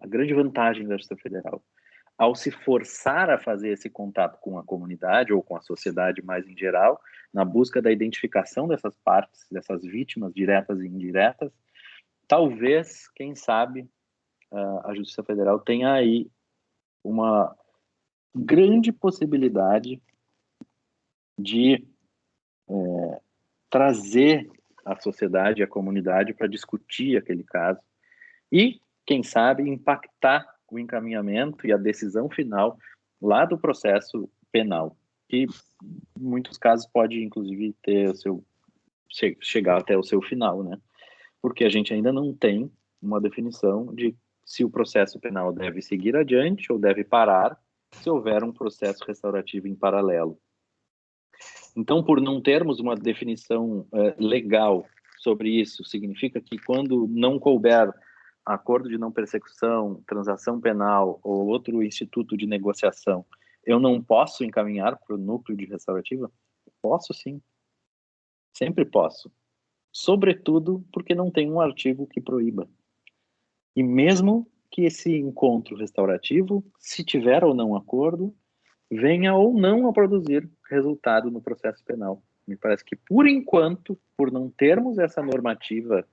a grande vantagem da Justiça Federal. Ao se forçar a fazer esse contato com a comunidade ou com a sociedade mais em geral, na busca da identificação dessas partes, dessas vítimas diretas e indiretas, talvez, quem sabe, a Justiça Federal tenha aí uma grande possibilidade de trazer a sociedade, a comunidade para discutir aquele caso e, quem sabe, impactar o encaminhamento e a decisão final lá do processo penal, que em muitos casos pode, inclusive, ter o seu chegar até o seu final, né? Porque a gente ainda não tem uma definição de se o processo penal deve seguir adiante ou deve parar se houver um processo restaurativo em paralelo. Então, por não termos uma definição legal sobre isso, significa que quando não couber acordo de não persecução, transação penal ou outro instituto de negociação, eu não posso encaminhar para o núcleo de restaurativa? Posso sim, sempre posso. Sobretudo porque não tem um artigo que proíba. E mesmo que esse encontro restaurativo, se tiver ou não acordo, venha ou não a produzir resultado no processo penal. Me parece que, por enquanto, por não termos essa normativa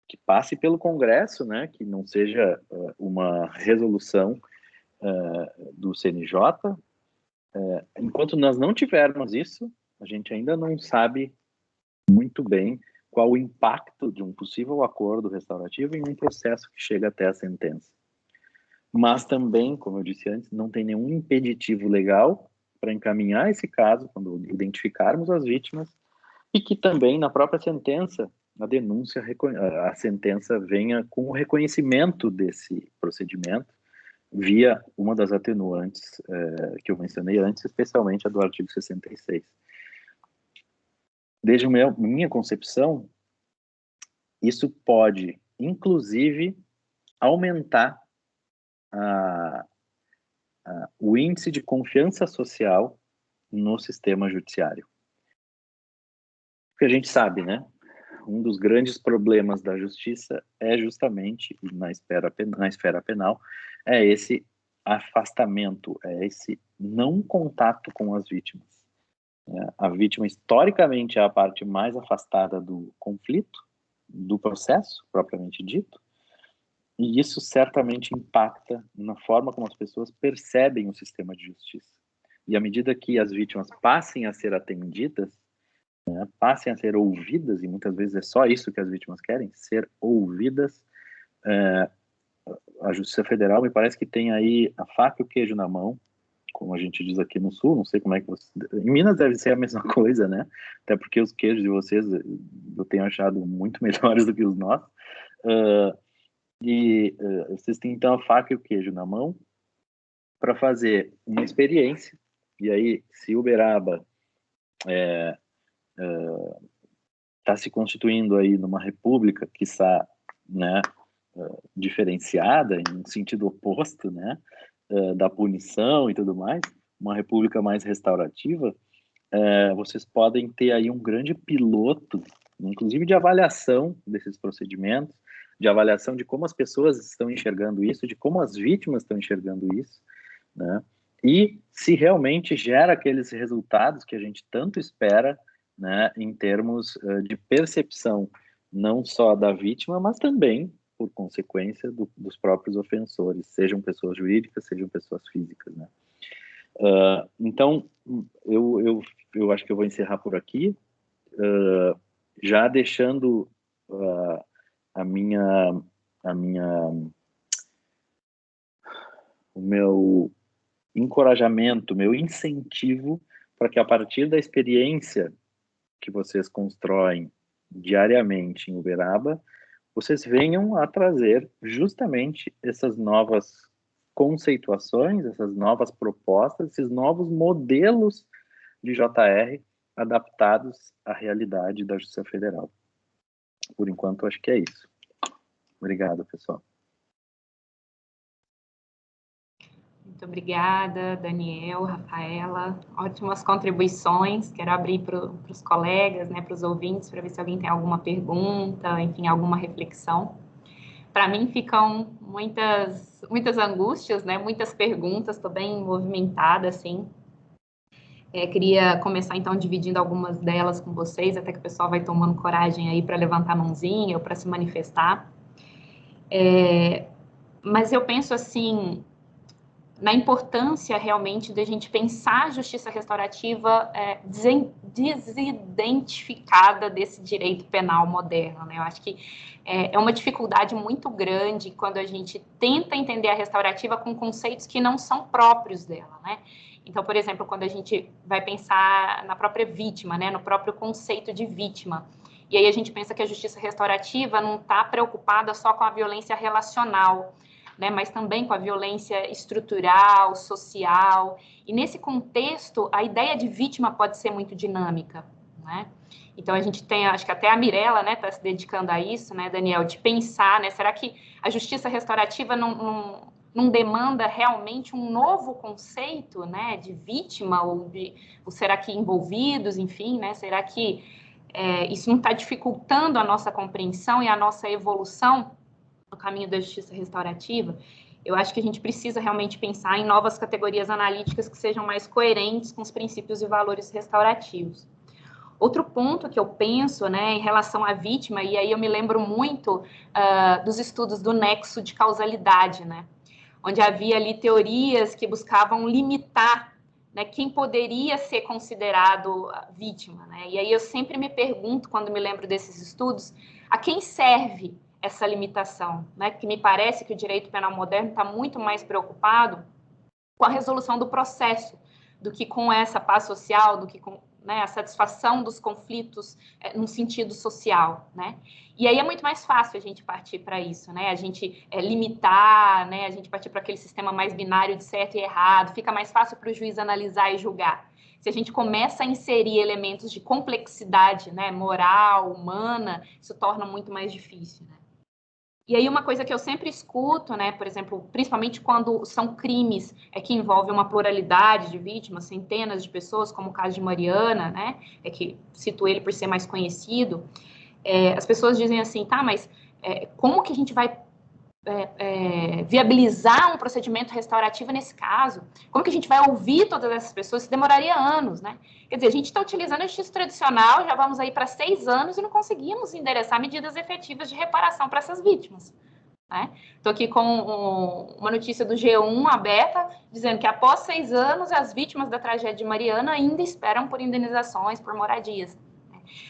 que passe pelo Congresso, né, que não seja uma resolução do CNJ, enquanto nós não tivermos isso, a gente ainda não sabe muito bem qual o impacto de um possível acordo restaurativo em um processo que chega até a sentença. Mas também, como eu disse antes, não tem nenhum impeditivo legal para encaminhar esse caso, quando identificarmos as vítimas, e que também, na própria sentença, a denúncia, a sentença venha com o reconhecimento desse procedimento, via uma das atenuantes que eu mencionei antes, especialmente a do artigo 66. Desde a minha concepção, isso pode, inclusive, aumentar o índice de confiança social no sistema judiciário. Porque a gente sabe, né? Um dos grandes problemas da justiça é justamente, na esfera penal, é esse afastamento, é esse não contato com as vítimas. A vítima, historicamente, é a parte mais afastada do conflito, do processo, propriamente dito, e isso certamente impacta na forma como as pessoas percebem o sistema de justiça. E à medida que as vítimas passem a ser atendidas, né, passem a ser ouvidas, e muitas vezes é só isso que as vítimas querem, ser ouvidas, a Justiça Federal me parece que tem aí a faca e o queijo na mão, como a gente diz aqui no Sul, não sei como é que em Minas deve ser a mesma coisa, né? Até porque os queijos de vocês eu tenho achado muito melhores do que os nossos. Vocês têm então a faca e o queijo na mão para fazer uma experiência. E aí, se Uberaba está se constituindo aí numa república que está, né, diferenciada em um sentido oposto, né, da punição e tudo mais, uma república mais restaurativa, vocês podem ter aí um grande piloto, inclusive de avaliação desses procedimentos, de avaliação de como as pessoas estão enxergando isso, de como as vítimas estão enxergando isso, né? E se realmente gera aqueles resultados que a gente tanto espera, né, em termos de percepção, não só da vítima, mas também, por consequência, dos próprios ofensores, sejam pessoas jurídicas, sejam pessoas físicas, né? Então, eu acho que eu vou encerrar por aqui, já deixando o meu encorajamento, meu incentivo para que a partir da experiência que vocês constroem diariamente em Uberaba, vocês venham a trazer justamente essas novas conceituações, essas novas propostas, esses novos modelos de JR adaptados à realidade da Justiça Federal. Por enquanto, acho que é isso. Obrigado, pessoal. Muito obrigada, Daniel, Rafaela. Ótimas contribuições. Quero abrir para os colegas, né, para os ouvintes, para ver se alguém tem alguma pergunta, enfim, alguma reflexão. Para mim ficam muitas angústias, né, muitas perguntas, estou bem movimentada, assim. Queria começar, então, dividindo algumas delas com vocês, até que o pessoal vai tomando coragem aí para levantar a mãozinha ou para se manifestar. Mas eu penso assim, na importância realmente de a gente pensar a justiça restaurativa desidentificada desse direito penal moderno, né? Eu acho que é uma dificuldade muito grande quando a gente tenta entender a restaurativa com conceitos que não são próprios dela, né? Então, por exemplo, quando a gente vai pensar na própria vítima, né, no próprio conceito de vítima, e aí a gente pensa que a justiça restaurativa não está preocupada só com a violência relacional, né, mas também com a violência estrutural, social. E nesse contexto, a ideia de vítima pode ser muito dinâmica, né? Então a gente tem, acho que até a Mirella, né, está se dedicando a isso, né, Daniel, de pensar, né, será que a justiça restaurativa não demanda realmente um novo conceito, né, de vítima ou será que envolvidos, enfim, né? Será que isso não está dificultando a nossa compreensão e a nossa evolução no caminho da justiça restaurativa? Eu acho que a gente precisa realmente pensar em novas categorias analíticas que sejam mais coerentes com os princípios e valores restaurativos. Outro ponto que eu penso, né, em relação à vítima, e aí eu me lembro muito dos estudos do nexo de causalidade, né, onde havia ali teorias que buscavam limitar, né, quem poderia ser considerado vítima, né? E aí eu sempre me pergunto, quando me lembro desses estudos, a quem serve essa limitação, né? Porque me parece que o direito penal moderno está muito mais preocupado com a resolução do processo do que com essa paz social, do que com, né, a satisfação dos conflitos num sentido social, né? E aí é muito mais fácil a gente partir para isso, né? A gente limitar, né? A gente partir para aquele sistema mais binário de certo e errado, fica mais fácil para o juiz analisar e julgar. Se a gente começa a inserir elementos de complexidade, né, moral, humana, isso torna muito mais difícil, né? E aí uma coisa que eu sempre escuto, né, por exemplo, principalmente quando são crimes que envolvem uma pluralidade de vítimas, centenas de pessoas, como o caso de Mariana, né, que cito ele por ser mais conhecido, as pessoas dizem assim, tá, mas como que a gente vai viabilizar um procedimento restaurativo nesse caso? Como que a gente vai ouvir todas essas pessoas? Isso demoraria anos, né? Quer dizer, a gente está utilizando a justiça tradicional, já vamos aí para 6 anos e não conseguimos endereçar medidas efetivas de reparação para essas vítimas. Estou aqui com uma notícia do G1 aberta, dizendo que após 6 anos, as vítimas da tragédia de Mariana ainda esperam por indenizações, por moradias.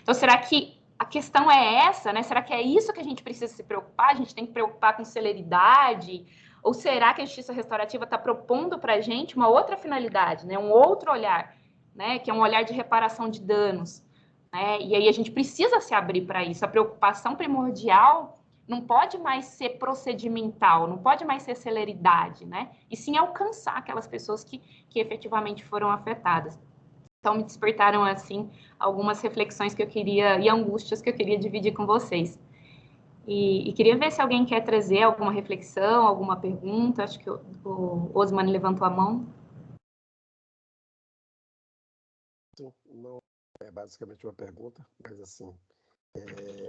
Então, será que a questão é essa, né? Será que é isso que a gente precisa se preocupar? A gente tem que preocupar com celeridade? Ou será que a justiça restaurativa está propondo para a gente uma outra finalidade, né? Um outro olhar, né? Que é um olhar de reparação de danos, né? E aí a gente precisa se abrir para isso. A preocupação primordial não pode mais ser procedimental, não pode mais ser celeridade, né? E sim alcançar aquelas pessoas que efetivamente foram afetadas. Então, me despertaram, assim, algumas reflexões que eu queria, e angústias que eu queria dividir com vocês. E queria ver se alguém quer trazer alguma reflexão, alguma pergunta. Acho que o Osman levantou a mão. Não é basicamente uma pergunta, mas, assim,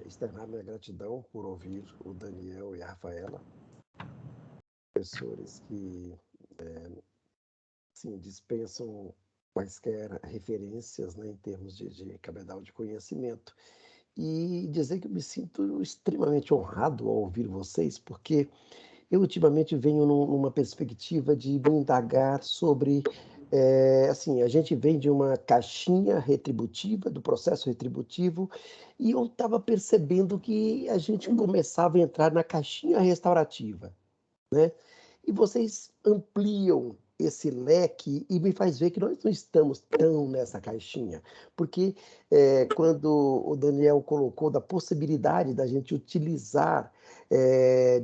externar minha gratidão por ouvir o Daniel e a Rafaela, professores que, assim, dispensam quaisquer referências, né, em termos de cabedal de conhecimento. E dizer que eu me sinto extremamente honrado ao ouvir vocês, porque eu ultimamente venho numa perspectiva de me indagar sobre, assim, a gente vem de uma caixinha retributiva, do processo retributivo, e eu estava percebendo que a gente começava a entrar na caixinha restaurativa, né? E vocês ampliam esse leque e me faz ver que nós não estamos tão nessa caixinha, porque quando o Daniel colocou da possibilidade da gente utilizar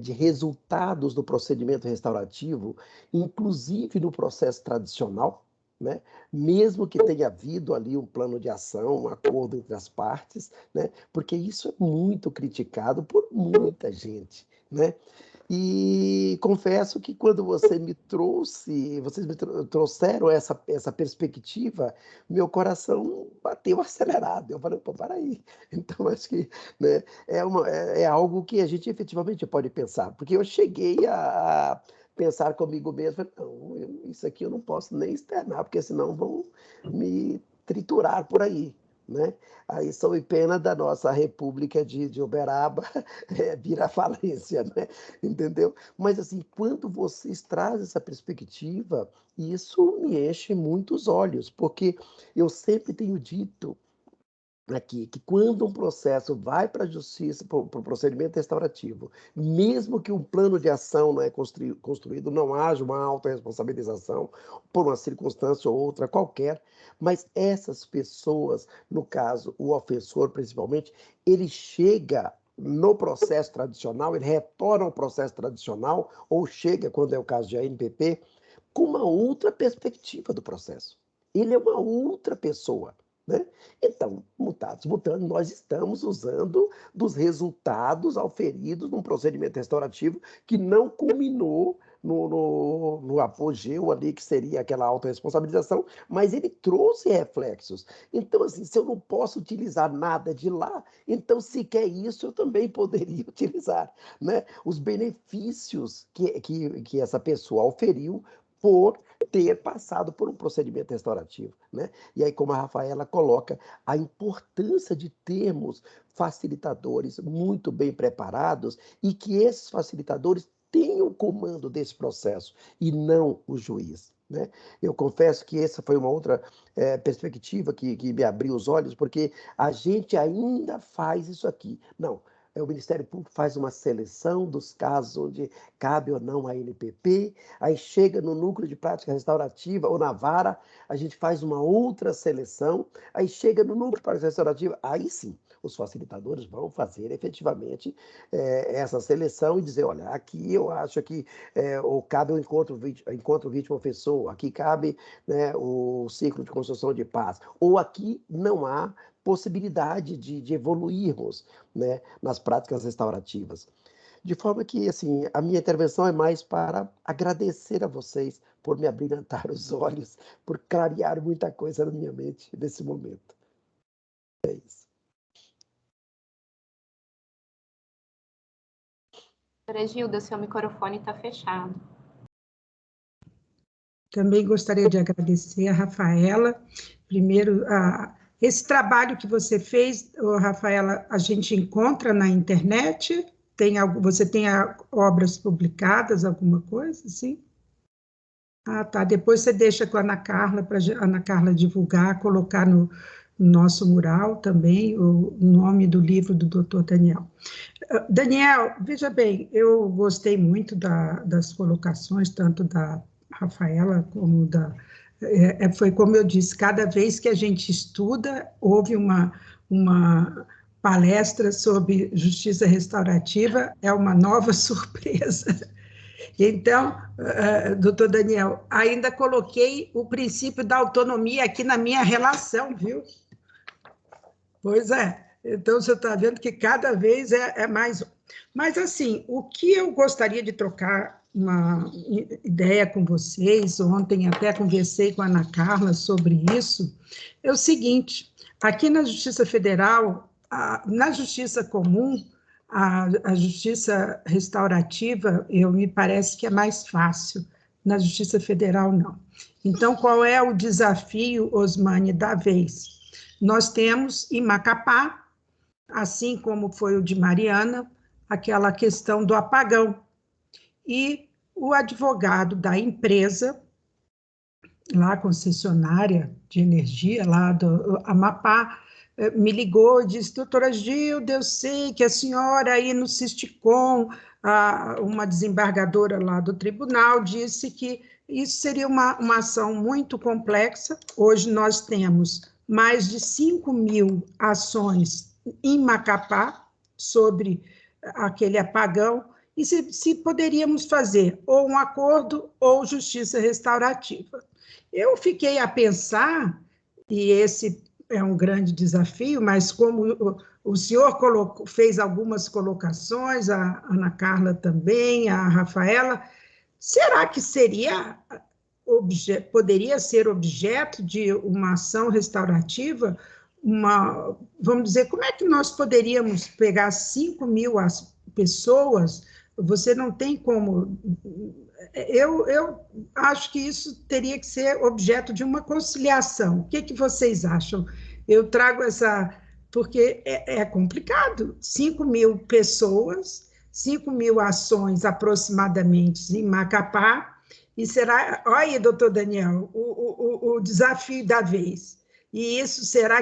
de resultados do procedimento restaurativo, inclusive no processo tradicional, né? Mesmo que tenha havido ali um plano de ação, um acordo entre as partes, né? Porque isso é muito criticado por muita gente, né? E confesso que quando vocês me trouxeram essa perspectiva, meu coração bateu acelerado. Eu falei, pô, peraí. Então, acho que, né, é algo que a gente efetivamente pode pensar. Porque eu cheguei a pensar comigo mesmo, falei, não, isso aqui eu não posso nem externar, porque senão vão me triturar por aí. né? Aí, sob pena da nossa República de Uberaba vir à falência, né? Entendeu? Mas, assim, quando vocês trazem essa perspectiva, isso me enche muitos olhos, porque eu sempre tenho dito aqui que quando um processo vai para a justiça, para o procedimento restaurativo, mesmo que um plano de ação não é construído, não haja uma autorresponsabilização por uma circunstância ou outra qualquer, mas essas pessoas, no caso, o ofensor principalmente, ele chega no processo tradicional, ele retorna ao processo tradicional, ou chega, quando é o caso de ANPP, com uma outra perspectiva do processo. Ele é uma outra pessoa, né? Então, mutatis mutandis, nós estamos usando dos resultados auferidos num procedimento restaurativo que não culminou no apogeu ali, que seria aquela autorresponsabilização, mas ele trouxe reflexos. Então, assim, se eu não posso utilizar nada de lá, então, sequer isso eu também poderia utilizar, né? Os benefícios que essa pessoa auferiu por ter passado por um procedimento restaurativo, né? E aí, como a Rafaela coloca, a importância de termos facilitadores muito bem preparados e que esses facilitadores tenham o comando desse processo e não o juiz, né? Eu confesso que essa foi uma outra perspectiva que me abriu os olhos, porque a gente ainda faz isso aqui. Não, o Ministério Público faz uma seleção dos casos onde cabe ou não a NPP, aí chega no núcleo de prática restaurativa ou na vara, a gente faz uma outra seleção, aí chega no núcleo de prática restaurativa, aí sim, os facilitadores vão fazer efetivamente essa seleção e dizer, olha, aqui eu acho que ou cabe o encontro vítima-ofensor, aqui cabe, né, o ciclo de construção de paz, ou aqui não há possibilidade de evoluirmos, né, nas práticas restaurativas. De forma que, assim, a minha intervenção é mais para agradecer a vocês por me abrilhantar os olhos, por clarear muita coisa na minha mente nesse momento. É isso. Doutora Gilda, seu microfone está fechado. Também gostaria de agradecer a Rafaela. Primeiro, esse trabalho que você fez, Rafaela, a gente encontra na internet? Você tem obras publicadas, alguma coisa assim? Ah, tá. Depois você deixa com a Ana Carla, para a Ana Carla divulgar, colocar no nosso mural também o nome do livro do Dr. Daniel. Daniel, veja bem, eu gostei muito das colocações, tanto da Rafaela como da... foi como eu disse, cada vez que a gente estuda, houve uma palestra sobre justiça restaurativa, é uma nova surpresa. Então, doutor Daniel, ainda coloquei o princípio da autonomia aqui na minha relação, viu? Pois é. Então, você está vendo que cada vez é mais... Mas, assim, o que eu gostaria de trocar uma ideia com vocês, ontem até conversei com a Ana Carla sobre isso, é o seguinte, aqui na Justiça Federal, na Justiça Comum, a Justiça Restaurativa, me parece que é mais fácil, na Justiça Federal, não. Então, qual é o desafio, Osmane, da vez? Nós temos em Macapá, assim como foi o de Mariana, aquela questão do apagão. E o advogado da empresa, lá concessionária de energia, lá do Amapá, me ligou e disse, doutora Gilda, eu sei que a senhora aí no Sisticom, uma desembargadora lá do tribunal, disse que isso seria uma ação muito complexa. Hoje nós temos mais de 5.000 ações em Macapá sobre aquele apagão, e se poderíamos fazer ou um acordo ou justiça restaurativa. Eu fiquei a pensar, e esse é um grande desafio, mas como o senhor fez algumas colocações, a Ana Carla também, a Rafaela, será que poderia ser objeto de uma ação restaurativa? Vamos dizer, como é que nós poderíamos pegar 5.000 pessoas? Você não tem como... Eu acho que isso teria que ser objeto de uma conciliação. O que vocês acham? eu trago essa, porque é complicado, 5.000 pessoas, 5.000 ações aproximadamente em Macapá, e será, olha aí, doutor Daniel, o desafio da vez, e isso será